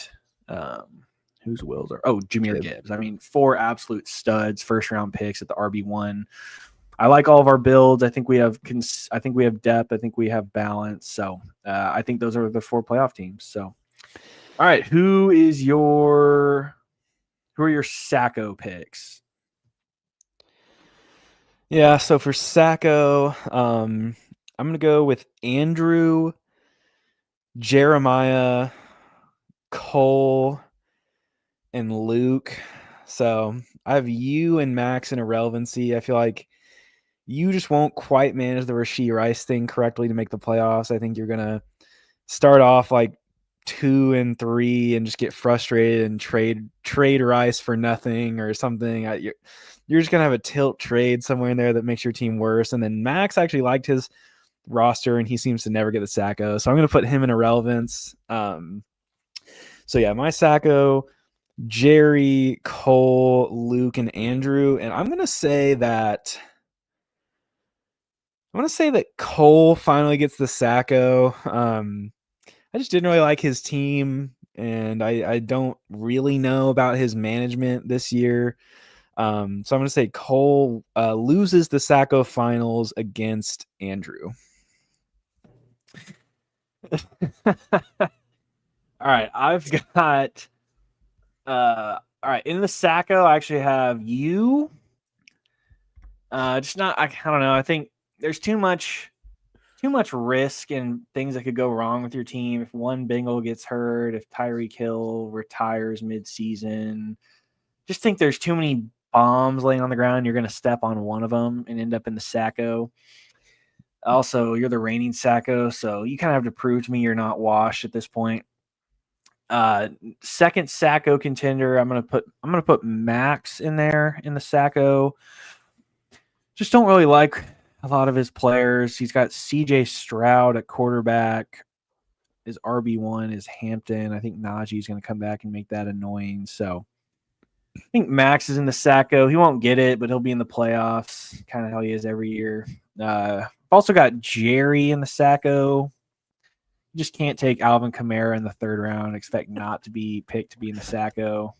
who's Wills? Jahmyr Gibbs. I mean, 4 absolute studs, first round picks at the RB1. I like all of our builds. I think we have depth. I think we have balance. So I think those are the 4 playoff teams. So, all right, who are your Sacko picks? Yeah, so for Sacko, I'm going to go with Andrew, Jeremiah, Cole, and Luke. So I have you and Max in irrelevancy. I feel like you just won't quite manage the Rashee Rice thing correctly to make the playoffs. I think you're going to start off like 2 and 3 and just get frustrated and trade Rice for nothing or something. You're just going to have a tilt trade somewhere in there that makes your team worse. And then Max actually liked his roster and he seems to never get the Sacko. So I'm going to put him in irrelevance. So yeah, my Sacko, Jerry, Cole, Luke, and Andrew. And I'm going to say that Cole finally gets the Sacko. I just didn't really like his team, and I don't really know about his management this year. So I'm going to say Cole loses the Sacko finals against Andrew. All right, I've got all right, in the Sacko, I actually have you. Just not I don't know. I think there's too much risk and things that could go wrong with your team. If one Bengal gets hurt, if Tyreek Hill retires mid-season, just think there's too many bombs laying on the ground. You're going to step on one of them and end up in the Sacko. Also, you're the reigning Sacko, so you kind of have to prove to me you're not washed at this point. Second Sacko contender, I'm gonna put Max in there in the Sacko. Just don't really like a lot of his players. He's got CJ Stroud at quarterback. His RB1 is Hampton. I think Najee's going to come back and make that annoying. So I think Max is in the Sacko. He won't get it, but he'll be in the playoffs, kind of how he is every year. I've also got Jerry in the Sacko. You just can't take Alvin Kamara in the 3rd round and expect not to be picked to be in the Sacko.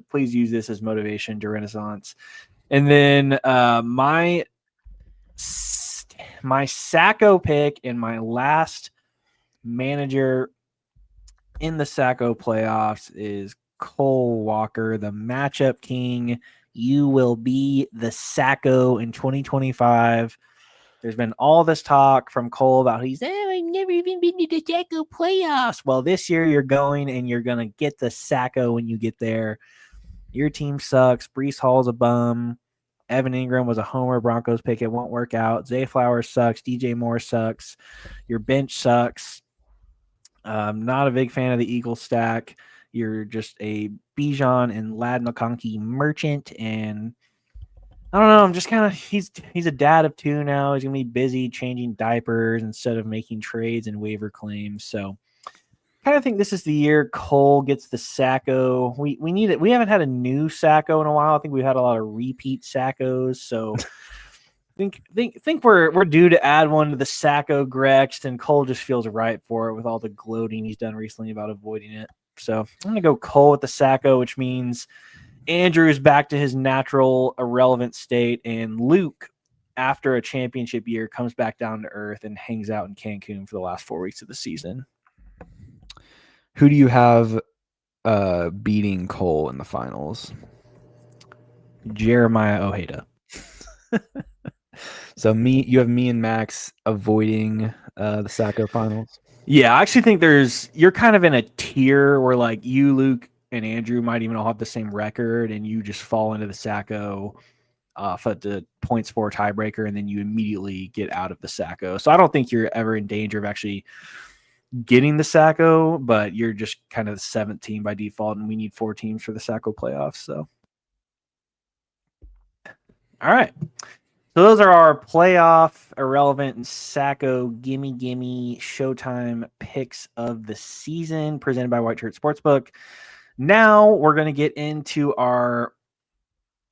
Please use this as motivation to Renaissance. And then my Sacko pick and my last manager in the Sacko playoffs is Cole Walker, the matchup king. You will be the Sacko in 2025. There's been all this talk from Cole about I've never even been to the Sacko playoffs. Well, this year you're going and you're going to get the Sacko when you get there. Your team sucks. Breece Hall's a bum. Evan Ingram was a homer Broncos pick. It won't work out. Zay Flowers sucks. DJ Moore sucks. Your bench sucks. Not a big fan of the Eagle stack. You're just a Bijan and Lad McConkey merchant. And I don't know. I'm just kind of he's a dad of 2 now. He's gonna be busy changing diapers instead of making trades and waiver claims. So kind of think this is the year Cole gets the Sacko. We need it. We haven't had a new Sacko in a while. I think we've had a lot of repeat Sackos. So think we're due to add one to the Sacko Grext, and Cole just feels right for it with all the gloating he's done recently about avoiding it. So I'm gonna go Cole with the Sacko, which means Andrew is back to his natural irrelevant state, and Luke, after a championship year, comes back down to earth and hangs out in Cancun for the last 4 weeks of the season. Who do you have beating Cole in the finals? Jeremiah Ojeda. So you have me and Max avoiding the Sacko finals. Yeah, I actually think you're kind of in a tier where like you, Luke, and Andrew might even all have the same record, and you just fall into the Sacko at the points for tiebreaker, and then you immediately get out of the Sacko. So I don't think you're ever in danger of actually getting the Sacko, but you're just kind of the seventh team by default, and we need 4 teams for the Sacko playoffs. So, all right. So those are our playoff irrelevant and Sacko gimme Showtime picks of the season presented by White Shirt Sportsbook. Now we're going to get into our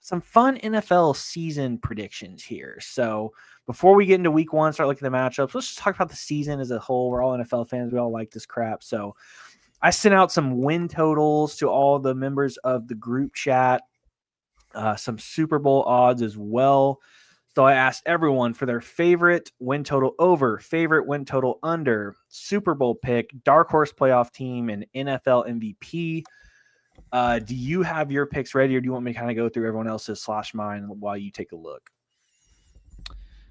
some fun NFL season predictions here. So before we get into week one, start looking at the matchups, let's just talk about the season as a whole. We're all NFL fans. We all like this crap. So I sent out some win totals to all the members of the group chat, some Super Bowl odds as well. So I asked everyone for their favorite win total over, favorite win total under, Super Bowl pick, dark horse playoff team, and NFL MVP. Do you have your picks ready, or do you want me to kind of go through everyone else's / mine while you take a look?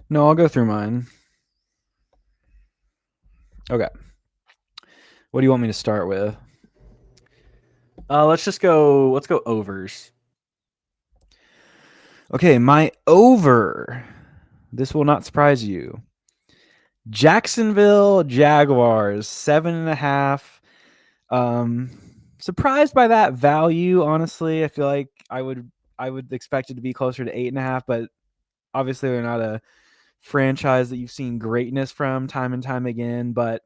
No, I'll go through mine. Okay. What do you want me to start with? Let's go overs. Okay, my over. This will not surprise you. Jacksonville Jaguars, 7.5. Surprised by that value, honestly. I feel like I would expect it to be closer to 8.5, but obviously they're not a franchise that you've seen greatness from time and time again. But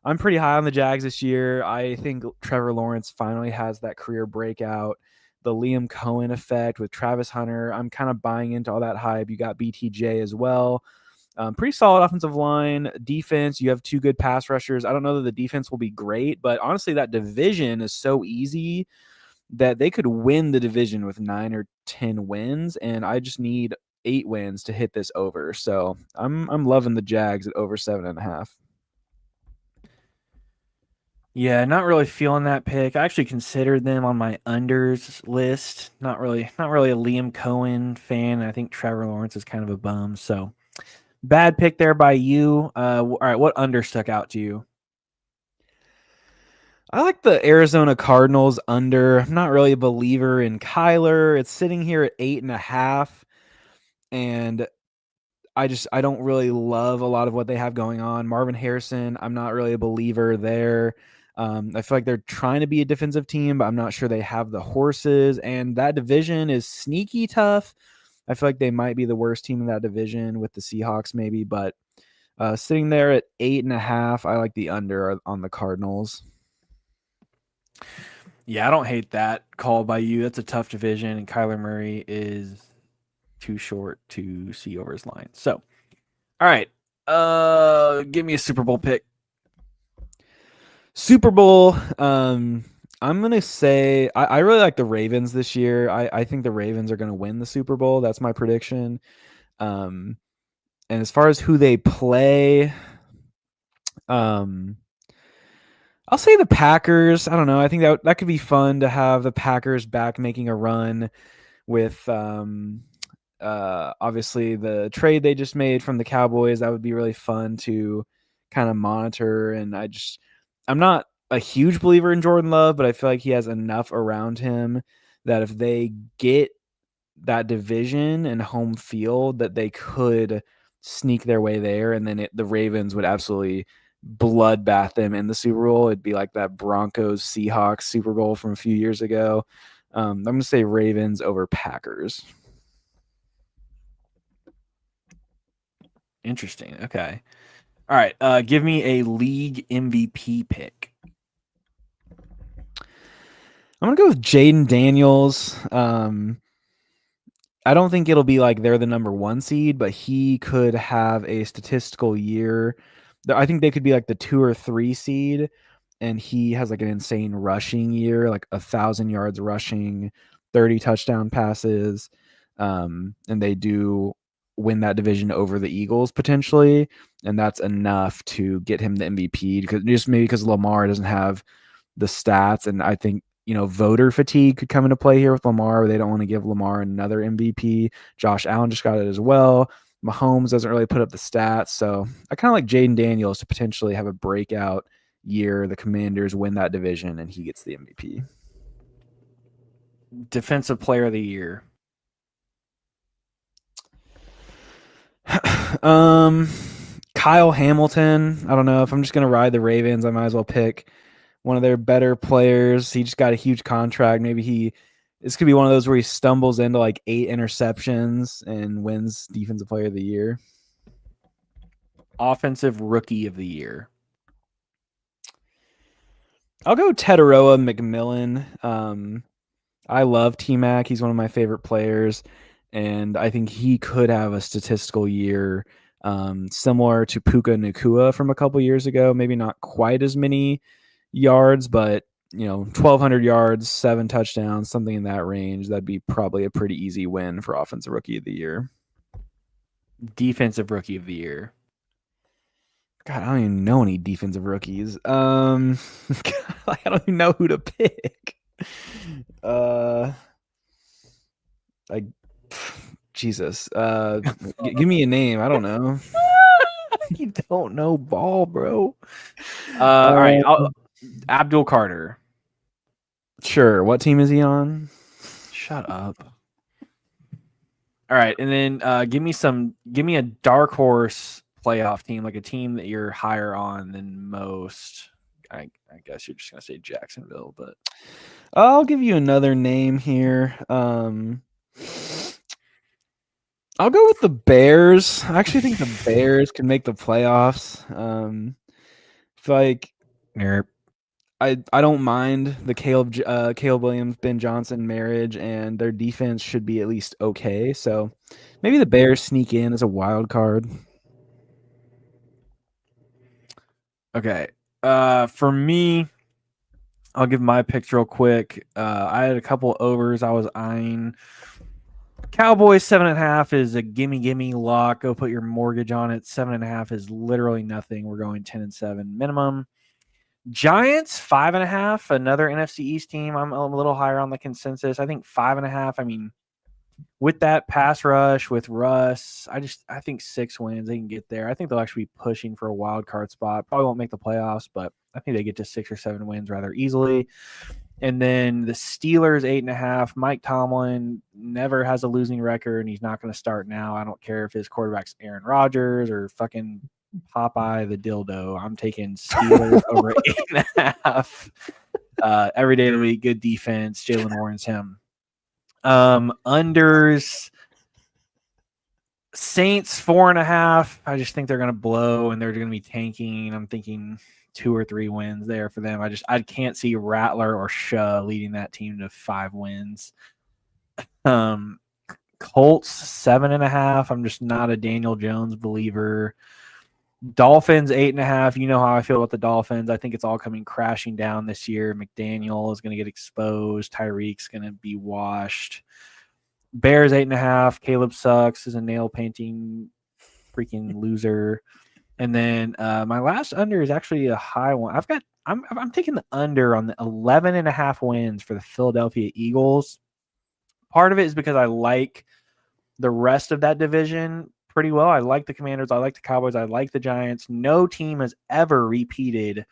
I'm pretty high on the Jags this year. I think Trevor Lawrence finally has that career breakout. The Liam Cohen effect with Travis Hunter. I'm kind of buying into all that hype. You got BTJ as well. Pretty solid offensive line. Defense, you have 2 good pass rushers. I don't know that the defense will be great, but honestly, that division is so easy that they could win the division with 9 or 10 wins, and I just need 8 wins to hit this over. So I'm loving the Jags at over 7.5. Yeah, not really feeling that pick. I actually considered them on my unders list. Not really a Liam Cohen fan. I think Trevor Lawrence is kind of a bum. So bad pick there by you. All right, what under stuck out to you? I like the Arizona Cardinals under. I'm not really a believer in Kyler. It's sitting here at 8.5, and I don't really love a lot of what they have going on. Marvin Harrison, I'm not really a believer there. I feel like they're trying to be a defensive team, but I'm not sure they have the horses. And that division is sneaky tough. I feel like they might be the worst team in that division with the Seahawks, maybe. But sitting there at 8.5, I like the under on the Cardinals. Yeah, I don't hate that call by you. That's a tough division, and Kyler Murray is too short to see over his line. So, all right, give me a Super Bowl pick. Super Bowl. I'm gonna say I really like the Ravens this year. I think the Ravens are gonna win the Super Bowl. That's my prediction. And as far as who they play, um, I'll say the Packers. I don't know. I think that could be fun to have the Packers back making a run with obviously the trade they just made from the Cowboys. That would be really fun to kind of monitor. And I'm not a huge believer in Jordan Love, but I feel like he has enough around him that if they get that division and home field, that they could sneak their way there, and then the Ravens would absolutely bloodbath them in the Super Bowl. It'd be like that Broncos Seahawks Super Bowl from a few years ago. I'm going to say Ravens over Packers. Interesting. Okay. All right. Give me a league MVP pick. I'm going to go with Jaden Daniels. I don't think it'll be like they're the number 1 seed, but he could have a statistical year. I think they could be like the 2 or 3 seed, and he has like an insane rushing year, like 1,000 yards rushing, 30 touchdown passes. And they do win that division over the Eagles potentially, and that's enough to get him the MVP, because Lamar doesn't have the stats. And I think, voter fatigue could come into play here with Lamar, where they don't want to give Lamar another MVP. Josh Allen just got it as well. Mahomes doesn't really put up the stats. So I kind of like Jaden Daniels to potentially have a breakout year. The Commanders win that division and he gets the MVP. Defensive Player of the Year. Kyler Kyle Hamilton. I don't know if I'm just gonna ride the Ravens. I might as well pick one of their better players. He just got a huge contract. Maybe this could be one of those where he stumbles into like 8 interceptions and wins Defensive Player of the Year. Offensive Rookie of the Year. I'll go Tetaroa McMillan. I love T-Mac. He's one of my favorite players, and I think he could have a statistical year similar to Puka Nacua from a couple years ago. Maybe not quite as many yards, but 1,200 yards, 7 touchdowns, something in that range. That'd be probably a pretty easy win for Offensive Rookie of the Year. Defensive Rookie of the Year. God, I don't even know any defensive rookies. I don't even know who to pick. Jesus. Give me a name. I don't know. You don't know ball, bro. All right, Abdul Carter. Sure. What team is he on? Shut up. All right, and then give me a dark horse playoff team, like a team that you're higher on than most. I guess you're just gonna say Jacksonville, but I'll give you another name here. I'll go with the Bears. I actually think the Bears can make the playoffs. I don't mind the Caleb Williams, Ben Johnson marriage, and their defense should be at least okay. So maybe the Bears sneak in as a wild card. Okay. For me, I'll give my picks real quick. I had a couple overs I was eyeing. Cowboys 7.5 is a gimme lock. Go put your mortgage on it. 7.5 is literally nothing. We're going 10-7 minimum. Giants 5.5, another NFC East team. I'm a little higher on the consensus. I think 5.5. I mean, with that pass rush with Russ, I think 6 wins. They can get there. I think they'll actually be pushing for a wild card spot. Probably won't make the playoffs, but I think they get to 6 or 7 wins rather easily. And then the Steelers 8.5. Mike Tomlin never has a losing record, and he's not going to start now. I don't care if his quarterback's Aaron Rodgers or fucking Popeye the dildo. I'm taking Steelers over 8.5. Every day of the week, good defense. Jalen Warren's him. Unders. Saints 4.5. I just think they're going to blow and they're going to be tanking. I'm thinking 2 or 3 wins there for them. I can't see Rattler or Shaw leading that team to 5 wins. Colts 7.5. I'm just not a Daniel Jones believer. Dolphins 8.5. You know how I feel about the Dolphins. I think it's all coming crashing down this year. McDaniel is going to get exposed. Tyreek's going to be washed. Bears 8.5. Caleb sucks. Is a nail painting freaking loser. And then my last under is actually a high one. I'm taking the under on the 11.5 wins for the Philadelphia Eagles. Part of it is because I like the rest of that division pretty well. I like the Commanders. I like the Cowboys. I like the Giants. No team has ever repeated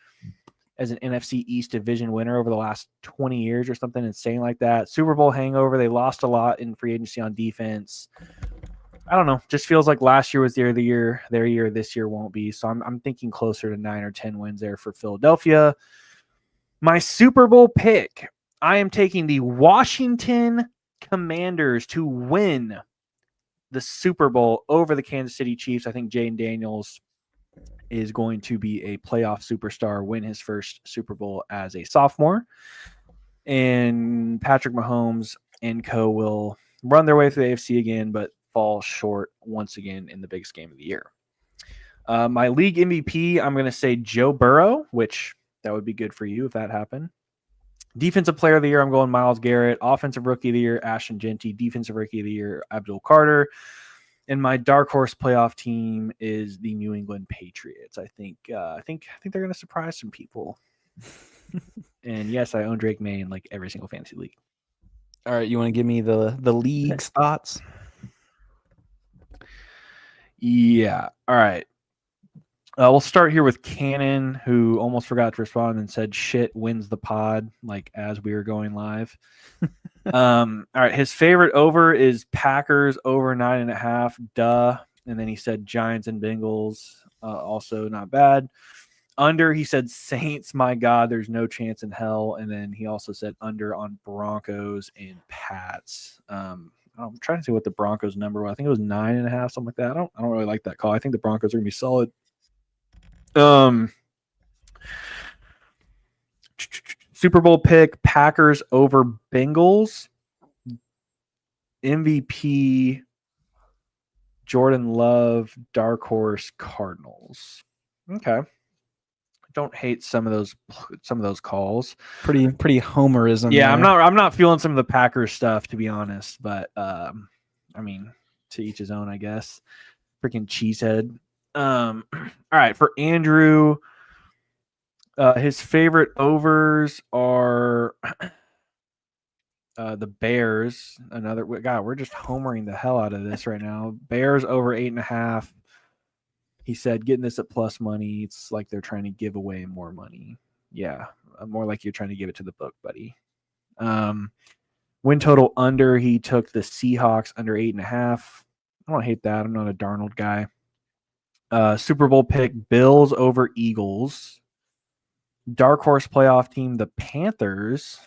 as an NFC East division winner over the last 20 years or something insane like that. Super Bowl hangover. They lost a lot in free agency on defense. I don't know. Just feels like last year was their year. Their year this year won't be. So I'm thinking closer to 9 or 10 wins there for Philadelphia. My Super Bowl pick. I am taking the Washington Commanders to win the Super Bowl over the Kansas City Chiefs. I think Jaden Daniels is going to be a playoff superstar, win his first Super Bowl as a sophomore. And Patrick Mahomes and co will run their way through the AFC again, but fall short once again in the biggest game of the year. My league MVP, I'm going to say Joe Burrow, which that would be good for you if that happened. Defensive player of the year, I'm going Myles Garrett. Offensive rookie of the year, Ashton Genty. Defensive rookie of the year, Abdul Carter. And my dark horse playoff team is the New England Patriots. I think they're going to surprise some people. And yes, I own Drake May in like every single fantasy league. All right, you want to give me the league's thoughts? Yeah. All right. We'll start here with Cannon, who almost forgot to respond and said shit wins the pod, like as we were going live. All right. His favorite over is Packers over 9.5. Duh. And then he said Giants and Bengals. Also not bad. Under, he said Saints, my God, there's no chance in hell. And then he also said under on Broncos and Pats. I'm trying to see what the Broncos number was. I think it was 9.5, something like that. I don't really like that call. I think the Broncos are gonna be solid. Super Bowl pick, Packers over Bengals. MVP, Jordan Love, dark horse, Cardinals. Okay. Don't hate some of those calls. Pretty homerism. Yeah, there. I'm not feeling some of the Packers stuff, to be honest, but I mean, to each his own, I guess. Freaking cheesehead. All right, for Andrew, his favorite overs are the Bears. God, we're just homering the hell out of this right now. Bears over 8.5. He said, getting this at plus money, it's like they're trying to give away more money. Yeah, more like you're trying to give it to the book, buddy. Win total under, he took the Seahawks under 8.5. I don't hate that. I'm not a Darnold guy. Super Bowl pick, Bills over Eagles. Dark horse playoff team, the Panthers.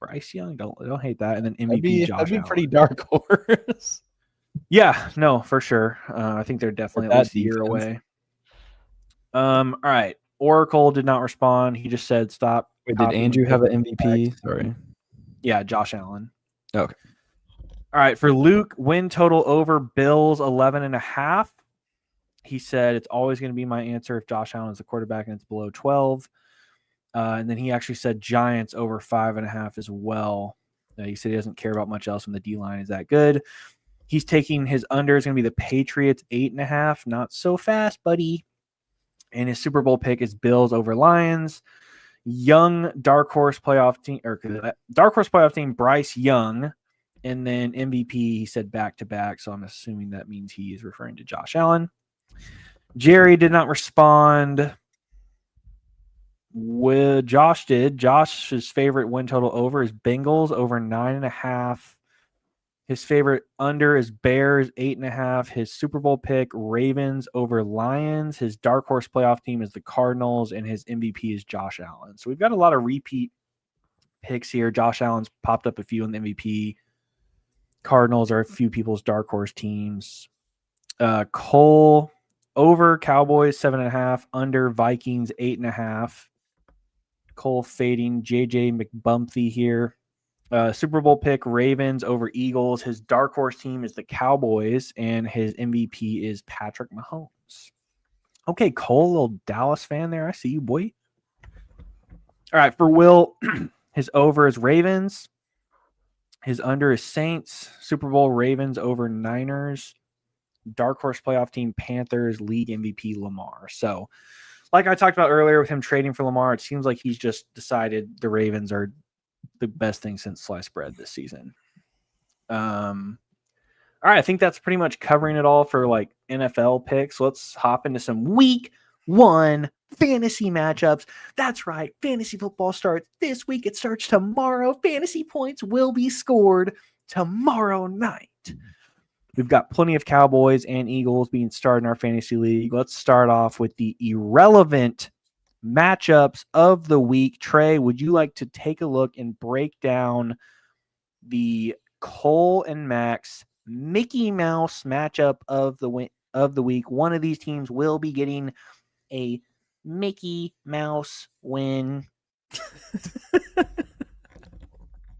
Bryce Young, don't hate that. And then MVP Josh Allen. That'd be pretty dark horse. Yeah, no, for sure. I think they're definitely at least a year away. All right. Oracle did not respond. He just said stop. Wait, did Andrew have an MVP? Sorry. Yeah, Josh Allen. Okay. All right. For Luke, win total over Bills 11.5. He said it's always going to be my answer if Josh Allen is the quarterback and it's below 12. And then he actually said Giants over 5.5 as well. He said he doesn't care about much else when the D-line is that good. He's taking his under is going to be the Patriots 8.5. Not so fast, buddy. And his Super Bowl pick is Bills over Lions. Young dark horse playoff team, Bryce Young. And then MVP, he said back-to-back. So I'm assuming that means he is referring to Josh Allen. Jerry did not respond. Josh did. Josh's favorite win total over is Bengals over 9.5. His favorite under is Bears 8.5. His Super Bowl pick, Ravens over Lions. His dark horse playoff team is the Cardinals, and his MVP is Josh Allen. So we've got a lot of repeat picks here. Josh Allen's popped up a few in the MVP. Cardinals are a few people's dark horse teams. Cole over Cowboys 7.5. Under Vikings 8.5. Cole fading JJ McBumphy here. Super Bowl pick, Ravens over Eagles. His dark horse team is the Cowboys, and his MVP is Patrick Mahomes. Okay, Cole, little Dallas fan there. I see you, boy. All right, for Will, his over is Ravens. His under is Saints. Super Bowl, Ravens over Niners. Dark horse playoff team, Panthers. League MVP, Lamar. So, like I talked about earlier with him trading for Lamar, it seems like he's just decided the Ravens are the best thing since sliced bread this season. All right, I think that's pretty much covering it all for like NFL picks. Let's hop into some week 1 fantasy matchups. That's right, fantasy football starts this week. It starts tomorrow. Fantasy points will be scored tomorrow night. We've got plenty of Cowboys and Eagles being started in our fantasy league. Let's start off with the irrelevant matchups of the week. Trey, would you like to take a look and break down the Cole and Max Mickey Mouse matchup of the week? One of these teams will be getting a Mickey Mouse win.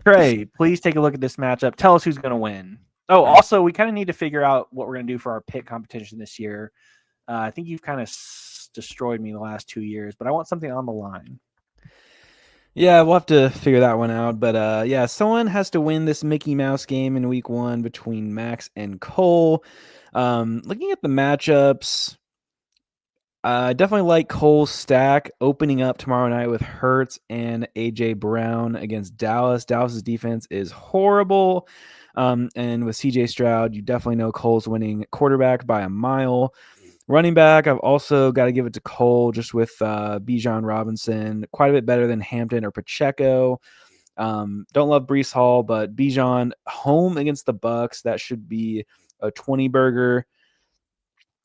Trey, please take a look at this matchup. Tell us who's going to win. Oh, also, we kind of need to figure out what we're going to do for our pick competition this year. I think you've kind of destroyed me the last 2 years, but I want something on the line. Yeah, we'll have to figure that one out. But yeah, someone has to win this Mickey Mouse game in week 1 between Max and Cole. Looking at the matchups, I definitely like Cole's stack opening up tomorrow night with Hurts and A.J. Brown against Dallas. Dallas's defense is horrible. And with C.J. Stroud, you definitely know Cole's winning quarterback by a mile. Running back, I've also got to give it to Cole just with Bijan Robinson, quite a bit better than Hampton or Pacheco. Don't love Breece Hall, but Bijan home against the Bucs, that should be a 20 burger.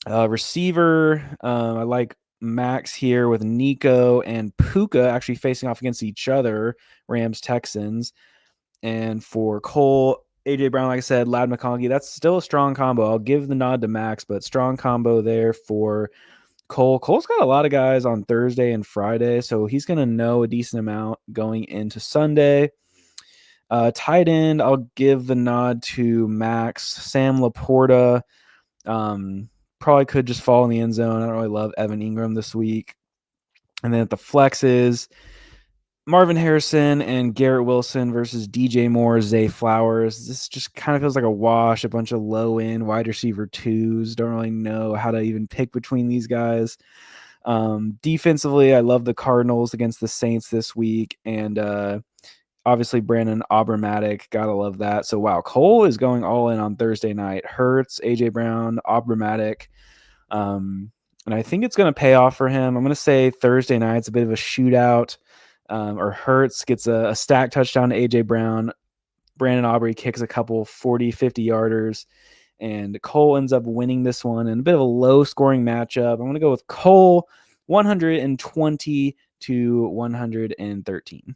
Receiver, I like Max here with Nico and Puka actually facing off against each other, Rams Texans. And for Cole, AJ Brown, like I said, Loud McConkey, that's still a strong combo. I'll give the nod to Max, but strong combo there for Cole. Cole's got a lot of guys on Thursday and Friday, so he's going to know a decent amount going into Sunday. Tight end, I'll give the nod to Max. Sam Laporta probably could just fall in the end zone. I don't really love Evan Ingram this week. And then at the flexes, Marvin Harrison and Garrett Wilson versus DJ Moore, Zay Flowers. This just kind of feels like a wash, a bunch of low-end wide receiver twos. Don't really know how to even pick between these guys. Defensively, I love the Cardinals against the Saints this week. And obviously, Brandon Abramatic. Gotta love that. So, wow, Cole is going all in on Thursday night. Hurts, A.J. Brown, Abramatic. And I think it's going to pay off for him. I'm going to say Thursday night's a bit of a shootout. Or Hurts gets a stack touchdown to A.J. Brown. Brandon Aubrey kicks a couple 40, 50-yarders. And Cole ends up winning this one in a bit of a low-scoring matchup. I'm going to go with Cole 120 to 113.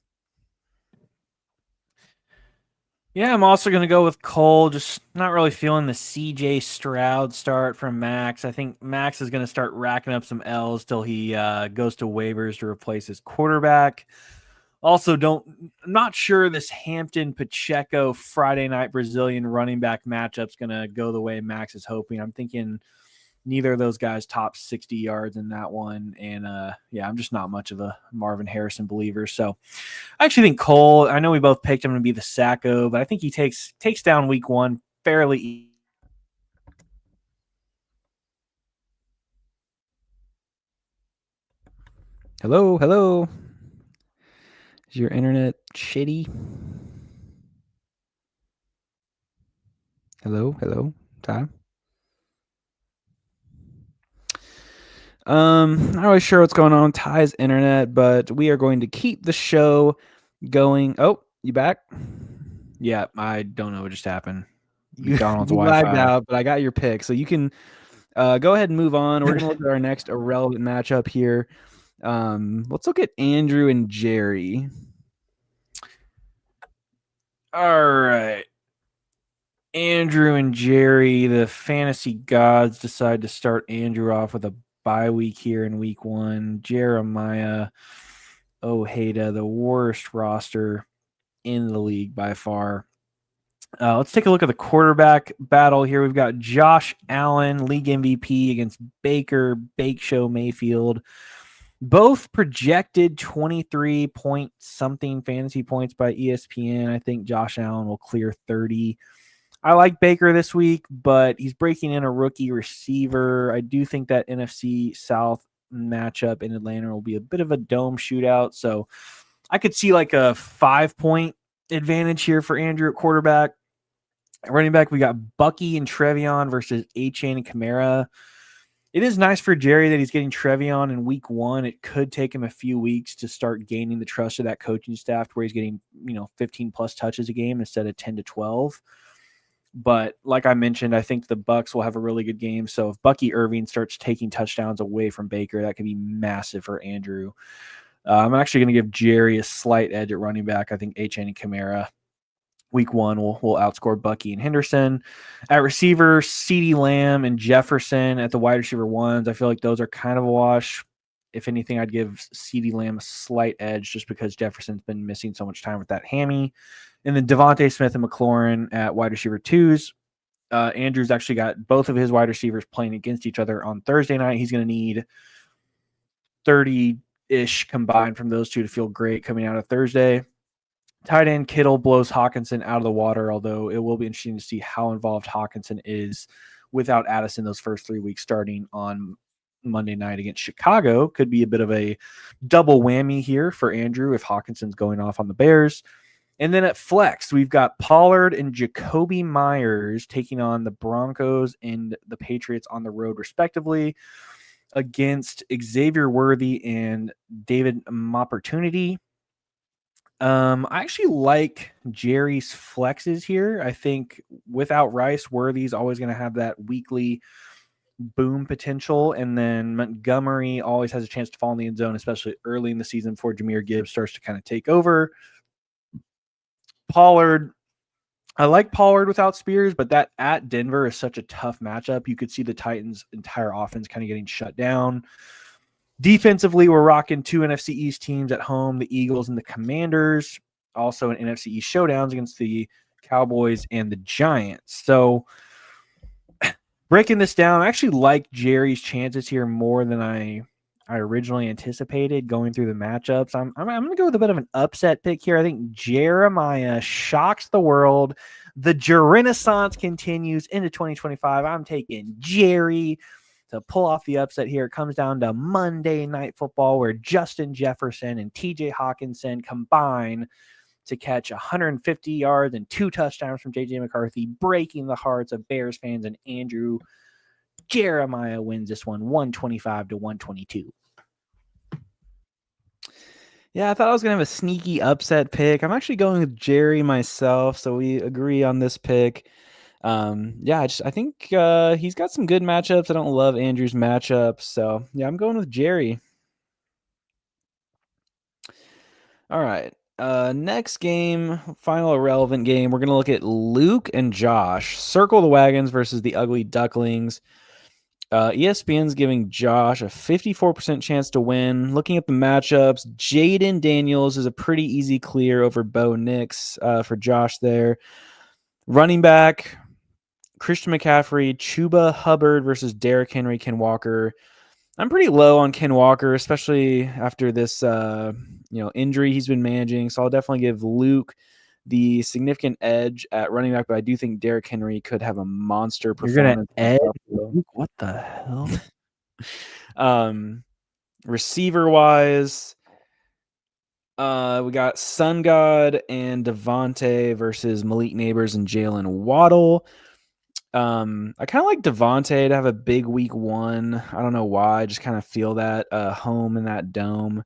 Yeah, I'm also going to go with Cole. Just not really feeling the CJ Stroud start from Max. I think Max is going to start racking up some L's till he goes to waivers to replace his quarterback. Also, I'm not sure this Hampton Pacheco Friday night Brazilian running back matchup's going to go the way Max is hoping. I'm thinking neither of those guys top 60 yards in that one. And I'm just not much of a Marvin Harrison believer. So I actually think Cole, I know we both picked him to be the Sacko, but I think he takes down week one fairly easy. Hello. Is your internet shitty? Hello, Ty. Not really sure what's going on with Ty's internet, but we are going to keep the show going. Oh, you back? Yeah, I don't know what just happened. You McDonald's lagged Wi-Fi. out, but I got your pick, so you can go ahead and move on. We're gonna look at our next irrelevant matchup here. Let's look at Andrew and Jerry. All right. Andrew and Jerry, the fantasy gods, decide to start Andrew off with a bye week here in week one. Jeremiah Ojeda, the worst roster in the league by far. Let's take a look at the quarterback battle here. We've got Josh Allen, league MVP, against Baker, Bake Show Mayfield. Both projected 23 point something fantasy points by ESPN. I think Josh Allen will clear 30. I like Baker this week, but he's breaking in a rookie receiver. I do think that NFC South matchup in Atlanta will be a bit of a dome shootout. So I could see like a 5-point advantage here for Andrew at quarterback. At running back, we got Bucky and Trevion versus A-Chain and Kamara. It is nice for Jerry that he's getting Trevion in week one. It could take him a few weeks to start gaining the trust of that coaching staff where he's getting, 15 plus touches a game instead of 10 to 12. But like I mentioned, I think the Bucs will have a really good game. So if Bucky Irving starts taking touchdowns away from Baker, that could be massive for Andrew. I'm actually going to give Jerry a slight edge at running back. I think A-Chain and Kamara week one will outscore Bucky and Henderson. At receiver, CeeDee Lamb and Jefferson at the wide receiver ones. I feel like those are kind of a wash. If anything, I'd give CeeDee Lamb a slight edge just because Jefferson's been missing so much time with that hammy. And then Devontae Smith and McLaurin at wide receiver twos. Andrew's actually got both of his wide receivers playing against each other on Thursday night. He's going to need 30-ish combined from those two to feel great coming out of Thursday. Tight end Kittle blows Hawkinson out of the water, although it will be interesting to see how involved Hawkinson is without Addison those first 3 weeks starting on Monday night against Chicago. Could be a bit of a double whammy here for Andrew if Hawkinson's going off on the Bears. And then at flex, we've got Pollard and Jacoby Myers taking on the Broncos and the Patriots on the road, respectively, against Xavier Worthy and David Opportunity. I actually like Jerry's flexes here. I think without Rice, Worthy's always going to have that weekly boom potential. And then Montgomery always has a chance to fall in the end zone, especially early in the season before Jahmyr Gibbs starts to kind of take over. Pollard, I like Pollard without Spears, but that at Denver is such a tough matchup. You could see the Titans' entire offense kind of getting shut down. Defensively, we're rocking two NFC East teams at home, the Eagles and the Commanders. Also, an NFC East showdowns against the Cowboys and the Giants. So, breaking this down, I actually like Jerry's chances here more than I originally anticipated going through the matchups. I'm going to go with a bit of an upset pick here. I think Jeremiah shocks the world. The Renaissance continues into 2025. I'm taking Jerry to pull off the upset here. It comes down to Monday Night Football, where Justin Jefferson and TJ Hawkinson combine to catch 150 yards and 2 touchdowns from JJ McCarthy, breaking the hearts of Bears fans. And Andrew Jeremiah wins this one 125 to 122. Yeah, I thought I was going to have a sneaky upset pick. I'm actually going with Jerry myself, so we agree on this pick. I think he's got some good matchups. I don't love Andrew's matchups, so yeah, I'm going with Jerry. All right. Next game, final irrelevant game. We're going to look at Luke and Josh. Circle the Wagons versus the Ugly Ducklings. ESPN's giving Josh a 54% chance to win. Looking at the matchups, Jaden Daniels is a pretty easy clear over Bo Nix for Josh there. Running back, Christian McCaffrey, Chuba Hubbard versus Derrick Henry, Ken Walker. I'm pretty low on Ken Walker, especially after this injury he's been managing. So I'll definitely give Luke the significant edge at running back, but I do think Derrick Henry could have a monster performance. You're gonna edge? What the hell? Receiver wise, we got Sun God and Devontae versus Malik Neighbors and Jalen Waddle. I kind of like Devontae to have a big week 1. I don't know why. I just kind of feel that home in that dome.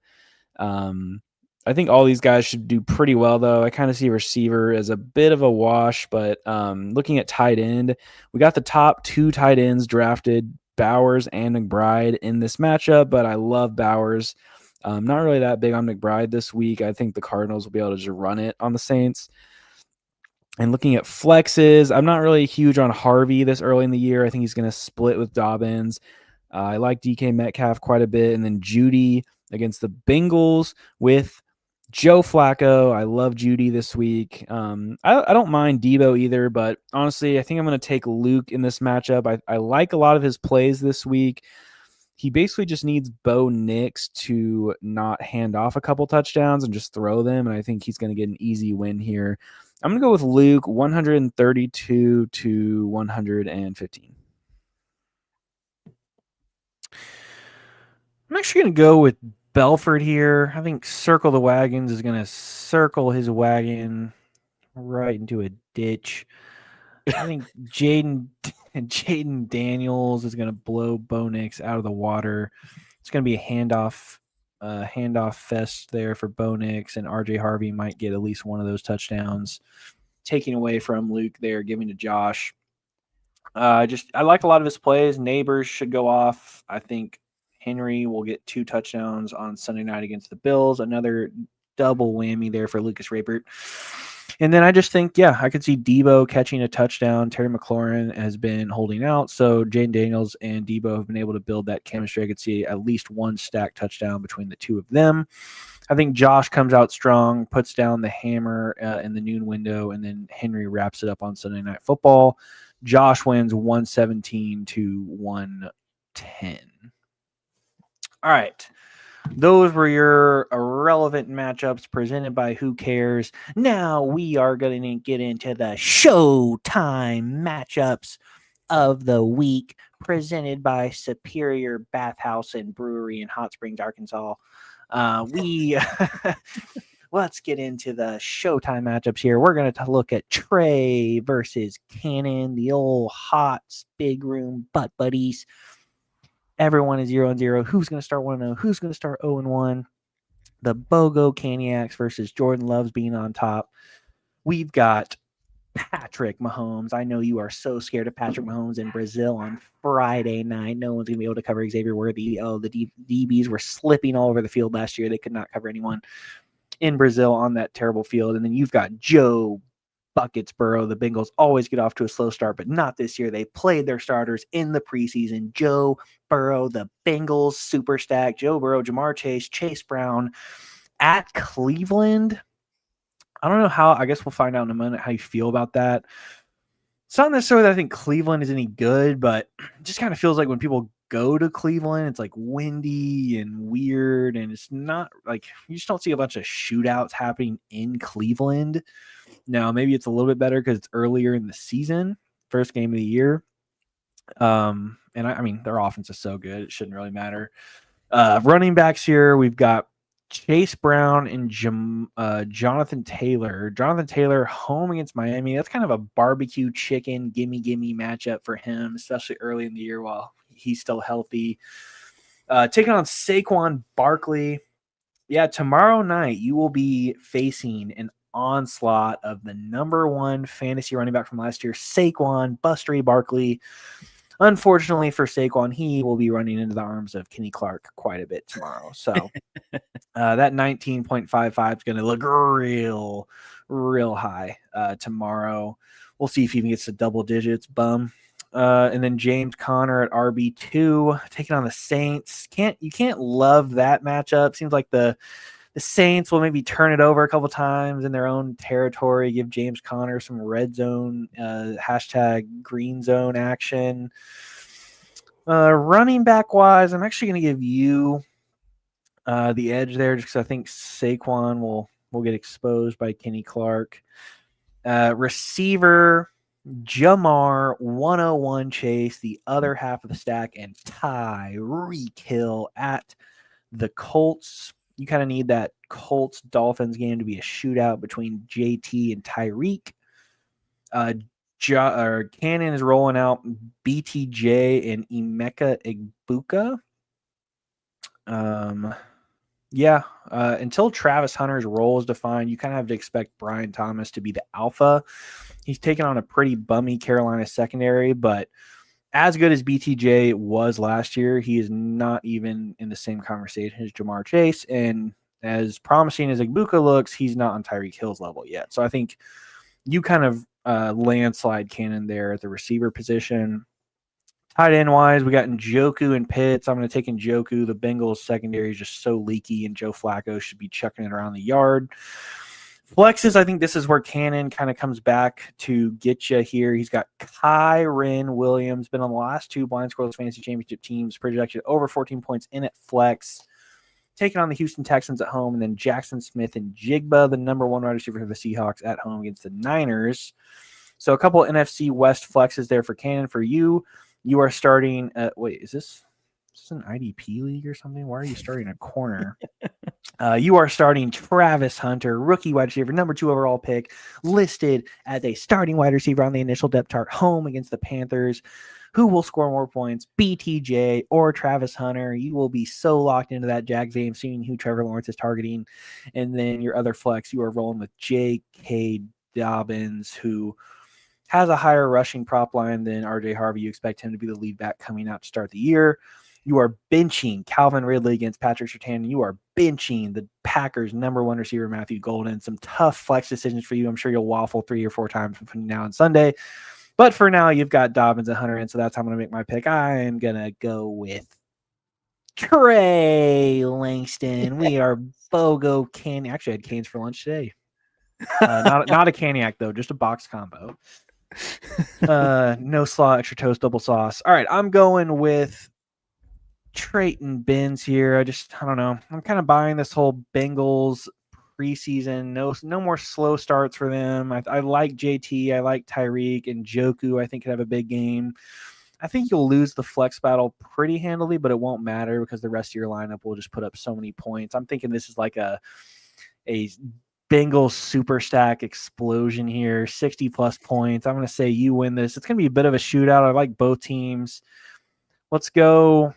I think all these guys should do pretty well, though. I kind of see receiver as a bit of a wash, but looking at tight end, we got the top 2 tight ends drafted, Bowers and McBride, in this matchup, but I love Bowers. Not really that big on McBride this week. I think the Cardinals will be able to just run it on the Saints. And looking at flexes, I'm not really huge on Harvey this early in the year. I think he's going to split with Dobbins. I like DK Metcalf quite a bit. And then Judy against the Bengals with Joe Flacco. I love Judy this week. I don't mind Debo either, but honestly, I think I'm going to take Luke in this matchup. I like a lot of his plays this week. He basically just needs Bo Nix to not hand off a couple touchdowns and just throw them, and I think he's going to get an easy win here. I'm going to go with Luke, 132 to 115. I'm actually going to go with Belford here. I think Circle the Wagons is going to circle his wagon right into a ditch. I think Jaden Daniels is going to blow Bo Nix out of the water. It's going to be a handoff fest there for Bo Nix, and RJ Harvey might get at least one of those touchdowns, taking away from Luke there, giving to Josh. I like a lot of his plays. Neighbors should go off. I think Henry will get 2 touchdowns on Sunday night against the Bills. Another double whammy there for Lucas Rapert. And then I just think, I could see Debo catching a touchdown. Terry McLaurin has been holding out. So Jane Daniels and Debo have been able to build that chemistry. I could see at least one stacked touchdown between the two of them. I think Josh comes out strong, puts down the hammer in the noon window, and then Henry wraps it up on Sunday Night Football. Josh wins 117 to 110. All right. Those were your irrelevant matchups presented by Who Cares. Now we are going to get into the Showtime matchups of the week presented by Superior Bathhouse and Brewery in Hot Springs, Arkansas. Let's get into the Showtime matchups here. We're going to look at Trey versus Cannon, the old hot big room butt buddies. Everyone is 0-0. Who's going to start 1-0? Who's going to start 0-1? The BOGO Caniacs versus Jordan Loves being on top. We've got Patrick Mahomes. I know you are so scared of Patrick Mahomes in Brazil on Friday night. No one's going to be able to cover Xavier Worthy. Oh, the DBs were slipping all over the field last year. They could not cover anyone in Brazil on that terrible field. And then you've got Joe Buckets Burrow. The Bengals always get off to a slow start, but not this year. They played their starters in the preseason. Joe Burrow, the Bengals super stack. Joe Burrow, Jamar Chase, Chase Brown at Cleveland. I don't know how. I guess we'll find out in a minute how you feel about that. It's not necessarily that I think Cleveland is any good, but it just kind of feels like when people go to Cleveland, it's like windy and weird, and it's not like you just don't see a bunch of shootouts happening in Cleveland. Now, maybe it's a little bit better because it's earlier in the season, first game of the year. And I mean, their offense is so good, it shouldn't really matter. Running backs here, we've got Chase Brown and Jonathan Taylor. Jonathan Taylor home against Miami. That's kind of a barbecue chicken gimme matchup for him, especially early in the year while he's still healthy. Taking on Saquon Barkley. Yeah, tomorrow night you will be facing an onslaught of the number one fantasy running back from last year, Saquon Buster Barkley. Unfortunately for Saquon, he will be running into the arms of Kenny Clark quite a bit tomorrow. So that 19.55 is going to look real high tomorrow. We'll see if he even gets to double digits, bum. And then James Conner at RB2 taking on the Saints. You can't love that matchup. Seems like the Saints will maybe turn it over a couple times in their own territory, give James Conner some red zone, hashtag green zone action. Running back wise, I'm actually going to give you the edge there just because I think Saquon will get exposed by Kenny Clark. Receiver, Jamar 101 Chase, the other half of the stack, and Tyreek Hill at the Colts. You kind of need that Colts-Dolphins game to be a shootout between JT and Tyreek. Cannon is rolling out BTJ and Emeka Egbuka. Until Travis Hunter's role is defined, you kind of have to expect Brian Thomas to be the alpha. He's taken on a pretty bummy Carolina secondary, but as good as BTJ was last year, he is not even in the same conversation as Jamar Chase. And as promising as Egbuka looks, he's not on Tyreek Hill's level yet. So I think you kind of landslide Cannon there at the receiver position. Tight end wise, we got Njoku and Pitts. I'm going to take Njoku. The Bengals secondary is just so leaky, and Joe Flacco should be chucking it around the yard. Flexes, I think this is where Cannon kind of comes back to get you here. He's got Kyren Williams, been on the last two Blind Squirrels Fantasy Championship teams, projected over 14 points in at flex. Taking on the Houston Texans at home, and then Jackson Smith and Jigba, the number one wide receiver for the Seahawks at home against the Niners. So a couple of NFC West flexes there for Cannon. For you, you are starting is this an IDP league or something? Why are you starting a corner? You are starting Travis Hunter, rookie wide receiver, number 2 overall pick, listed as a starting wide receiver on the initial depth chart, home against the Panthers. Who will score more points, BTJ or Travis Hunter? You will be so locked into that Jags game, seeing who Trevor Lawrence is targeting. And then your other flex, you are rolling with J.K. Dobbins, who has a higher rushing prop line than RJ Harvey. You expect him to be the lead back coming out to start the year. You are benching Calvin Ridley against Patrick Surtain. You are benching the Packers' number 1 receiver, Matthew Golden. Some tough flex decisions for you. I'm sure you'll waffle 3 or 4 times between now and Sunday. But for now, you've got Dobbins and Hunter in, so that's how I'm going to make my pick. I am going to go with Trey Langston. We are BOGO candy. Actually, I had canes for lunch today. Not a caniac, though, just a box combo. No slaw, extra toast, double sauce. All right, I'm going with Trayton Benz here. I don't know. I'm kind of buying this whole Bengals preseason. No more slow starts for them. I like JT. I like Tyreek and Njoku. I think could have a big game. I think you'll lose the flex battle pretty handily, but it won't matter because the rest of your lineup will just put up so many points. I'm thinking this is like a Bengals super stack explosion here, 60 plus points. I'm going to say you win this. It's going to be a bit of a shootout. I like both teams. Let's go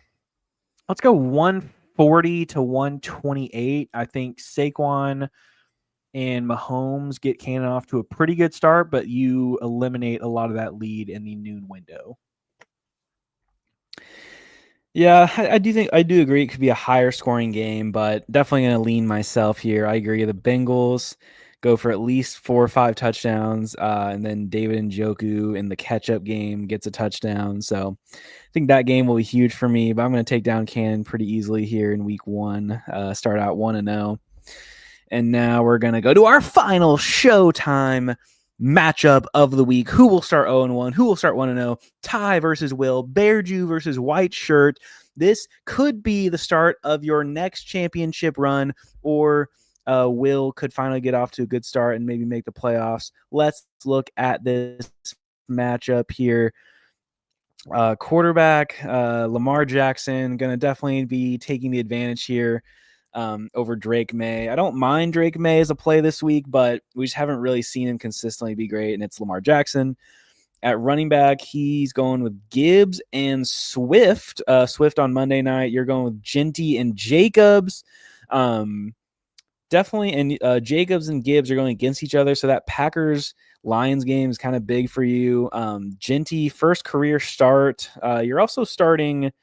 140 to 128. I think Saquon and Mahomes get Cannon off to a pretty good start, but you eliminate a lot of that lead in the noon window. Yeah, I do agree it could be a higher scoring game, but definitely going to lean myself here. I agree. The Bengals go for at least 4 or 5 touchdowns, and then David Njoku in the catch-up game gets a touchdown. So I think that game will be huge for me, but I'm going to take down Cannon pretty easily here in week 1, start out 1-0. And now we're going to go to our final Showtime matchup of the week. Who will start 0-1? Who will start 1-0? Ty versus Will. Bear Jew versus White Shirt. This could be the start of your next championship run, or Will could finally get off to a good start and maybe make the playoffs. Let's look at this matchup here. Quarterback Lamar Jackson going to definitely be taking the advantage here over Drake May. I don't mind Drake May as a play this week, but we just haven't really seen him consistently be great, and it's Lamar Jackson. At running back, he's going with Gibbs and Swift. Swift on Monday night. You're going with Genty and Jacobs. Definitely, and Jacobs and Gibbs are going against each other, so that Packers-Lions game is kind of big for you. Genty, first career start. You're also starting –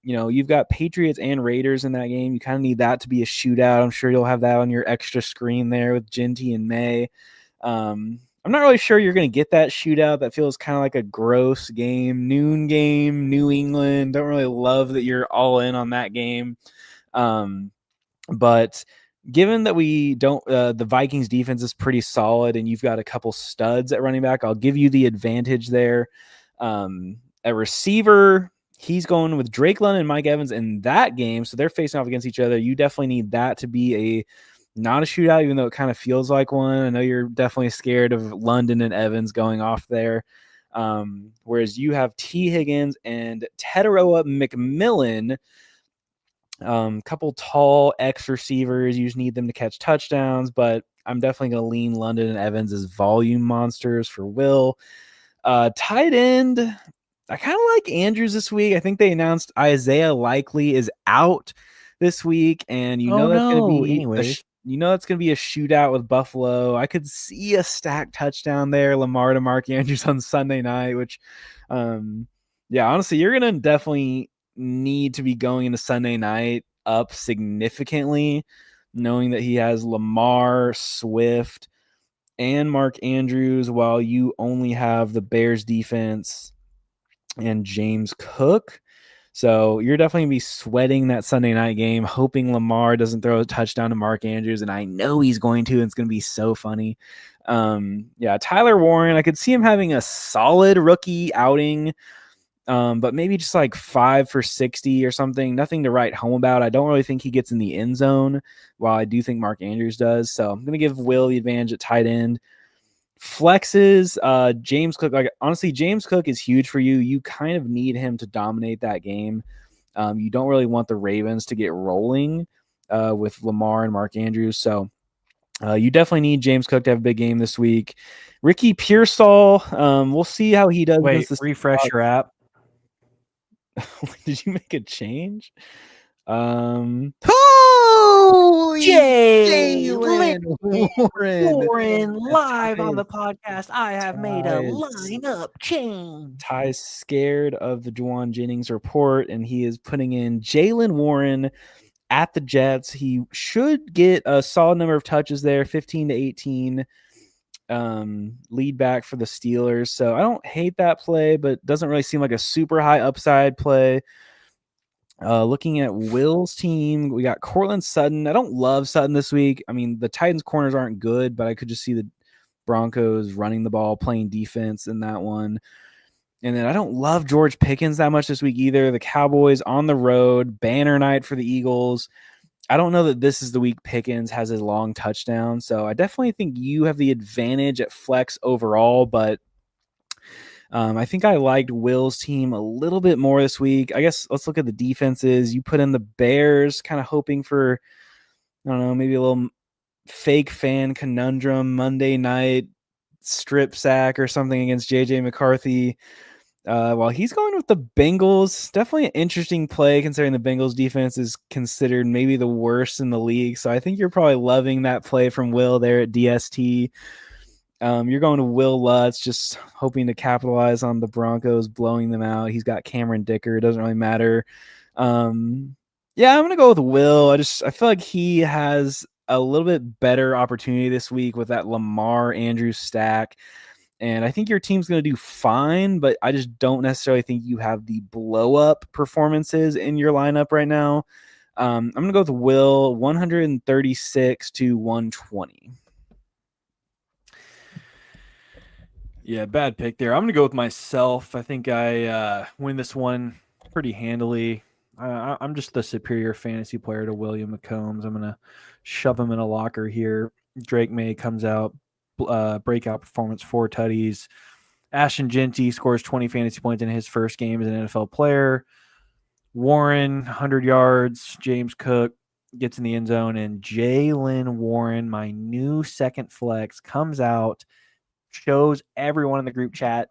you've got Patriots and Raiders in that game. You kind of need that to be a shootout. I'm sure you'll have that on your extra screen there with Genty and May. I'm not really sure you're going to get that shootout. That feels kind of like a gross game, noon game, New England. Don't really love that you're all in on that game. But given that we don't, the Vikings defense is pretty solid and you've got a couple studs at running back, I'll give you the advantage there. At receiver, he's going with Drake London and Mike Evans in that game, so they're facing off against each other. You definitely need that to be not a shootout, even though it kind of feels like one. I know you're definitely scared of London and Evans going off there. Whereas you have T. Higgins and Teteroa McMillan, couple tall X receivers. You just need them to catch touchdowns, but I'm definitely going to lean London and Evans as volume monsters for Will. Tight end, I kind of like Andrews this week. I think they announced Isaiah Likely is out this week, and that's going to be that's going to be a shootout with Buffalo. I could see a stacked touchdown there, Lamar to Mark Andrews on Sunday night, which, honestly, you're going to definitely need to be going into Sunday night up significantly, knowing that he has Lamar, Swift, and Mark Andrews, while you only have the Bears defense and James Cook. So you're definitely going to be sweating that Sunday night game, hoping Lamar doesn't throw a touchdown to Mark Andrews, and I know he's going to, and it's going to be so funny. Tyler Warren, I could see him having a solid rookie outing, but maybe just like 5 for 60 or something. Nothing to write home about. I don't really think he gets in the end zone, while I do think Mark Andrews does. So I'm going to give Will the advantage at tight end. Flexes, James Cook. Like, honestly, James Cook is huge for you. You kind of need him to dominate that game. You don't really want the Ravens to get rolling with Lamar and Mark Andrews. So you definitely need James Cook to have a big game this week. Ricky Pearsall, we'll see how he does. Wait, refresh your app. Did you make a change? Holy Jalen Warren live on the podcast. I have made a lineup change. Ty's scared of the Juwan Jennings report, and he is putting in Jalen Warren at the Jets. He should get a solid number of touches there, 15 to 18. Lead back for the Steelers. So I don't hate that play, but doesn't really seem like a super high upside play. Looking at Will's team, we got Cortland Sutton. I don't love Sutton this week. I mean, the Titans corners aren't good, but I could just see the Broncos running the ball, playing defense in that one. And then I don't love George Pickens that much this week either. The Cowboys on the road, banner night for the Eagles. I don't know that this is the week Pickens has his long touchdown. So I definitely think you have the advantage at flex overall, but I think I liked Will's team a little bit more this week. I guess let's look at the defenses. You put in the Bears, kind of hoping for, I don't know, maybe a little fake fan conundrum Monday night strip sack or something against JJ McCarthy. While he's going with the Bengals, definitely an interesting play considering the Bengals defense is considered maybe the worst in the league. So I think you're probably loving that play from Will there at DST. You're going to Will Lutz, just hoping to capitalize on the Broncos blowing them out. He's got Cameron Dicker. It doesn't really matter. Yeah, I'm gonna go with Will. I feel like he has a little bit better opportunity this week with that Lamar Andrews stack. And I think your team's going to do fine, but I just don't necessarily think you have the blow up performances in your lineup right now. I'm going to go with Will, 136 to 120. Yeah, bad pick there. I'm going to go with myself. I think I win this one pretty handily. I'm just the superior fantasy player to William McCombs. I'm going to shove him in a locker here. Drake May comes out, breakout performance, 4 tutties. Ashton Genty scores 20 fantasy points in his first game as an NFL player. Warren, 100 yards. James Cook gets in the end zone. And Jaylen Warren, my new second flex, comes out, shows everyone in the group chat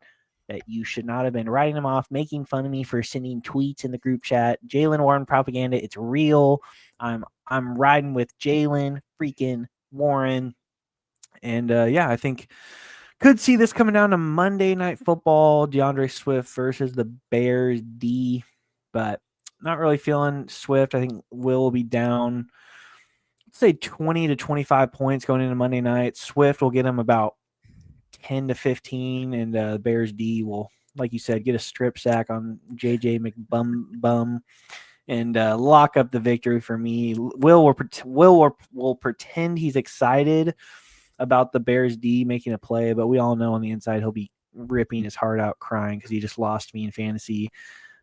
that you should not have been writing him off, making fun of me for sending tweets in the group chat. Jaylen Warren propaganda, it's real. I'm riding with Jaylen freaking Warren. And yeah, I think could see this coming down to Monday Night Football, DeAndre Swift versus the Bears D, but not really feeling Swift. I think Will be down, let's say 20 to 25 points going into Monday night. Swift will get him about 10 to 15, and the Bears D will, like you said, get a strip sack on JJ McBum and lock up the victory for me. Will pretend he's excited about the Bears D making a play, but we all know on the inside he'll be ripping his heart out crying because he just lost me in fantasy.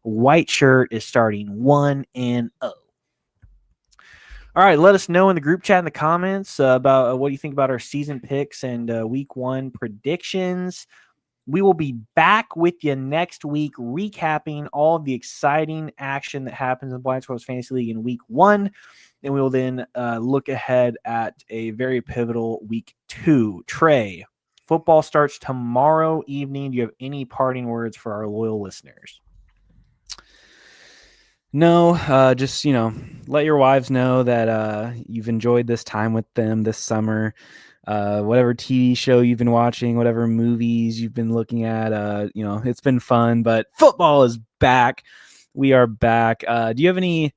White shirt is starting 1-0. All right, let us know in the group chat in the comments about what you think about our season picks and week 1 predictions. We will be back with you next week recapping all of the exciting action that happens in Blind Sports Fantasy League in week 1. And we will then look ahead at a very pivotal week 2. Trey, football starts tomorrow evening. Do you have any parting words for our loyal listeners? No, just, let your wives know that you've enjoyed this time with them this summer. Whatever TV show you've been watching, whatever movies you've been looking at, it's been fun, but football is back. We are back. Do you have any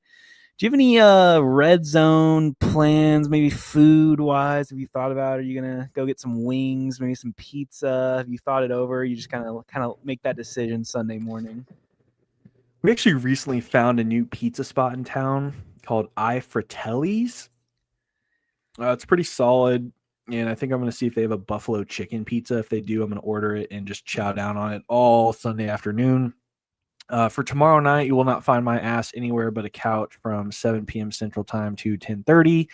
red zone plans, maybe food wise? Have you thought about, are you going to go get some wings, maybe some pizza? Have you thought it over? You just kind of make that decision Sunday morning. We actually recently found a new pizza spot in town called I Fratelli's. It's pretty solid, and I think I'm going to see if they have a buffalo chicken pizza. If they do, I'm going to order it and just chow down on it all Sunday afternoon. For tomorrow night, you will not find my ass anywhere but a couch from 7 p.m. Central Time to 10:30.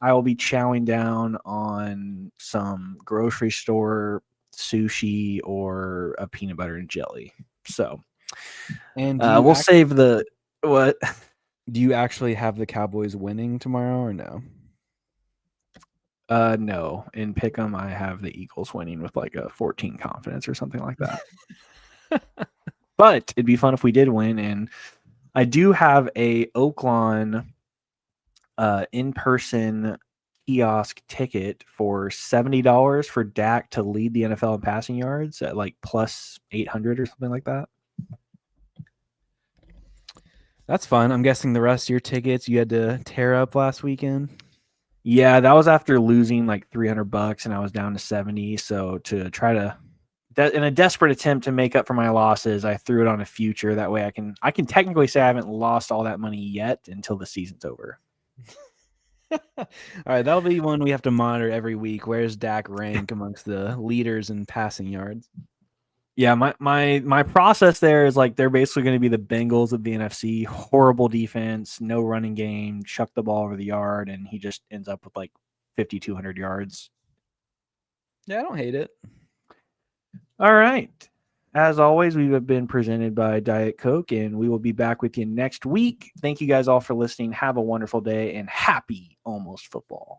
I will be chowing down on some grocery store sushi or a peanut butter and jelly. So, and we'll save the what? Do you actually have the Cowboys winning tomorrow or no? No. In Pick'em, I have the Eagles winning with like a 14 confidence or something like that. But it'd be fun if we did win. And I do have a Oaklawn in-person kiosk ticket for $70 for Dak to lead the NFL in passing yards at like plus 800 or something like that. That's fun. I'm guessing the rest of your tickets you had to tear up last weekend. Yeah, that was after losing like $300 and I was down to 70. So to try to, in a desperate attempt to make up for my losses, I threw it on a future. That way I can technically say I haven't lost all that money yet until the season's over. All right, that'll be one we have to monitor every week. Where's Dak rank amongst the leaders in passing yards? Yeah, my process there is like they're basically going to be the Bengals of the NFC. Horrible defense, no running game, chuck the ball over the yard, and he just ends up with like 5,200 yards. Yeah, I don't hate it. All right. As always, we have been presented by Diet Coke, and we will be back with you next week. Thank you guys all for listening. Have a wonderful day, and happy almost football.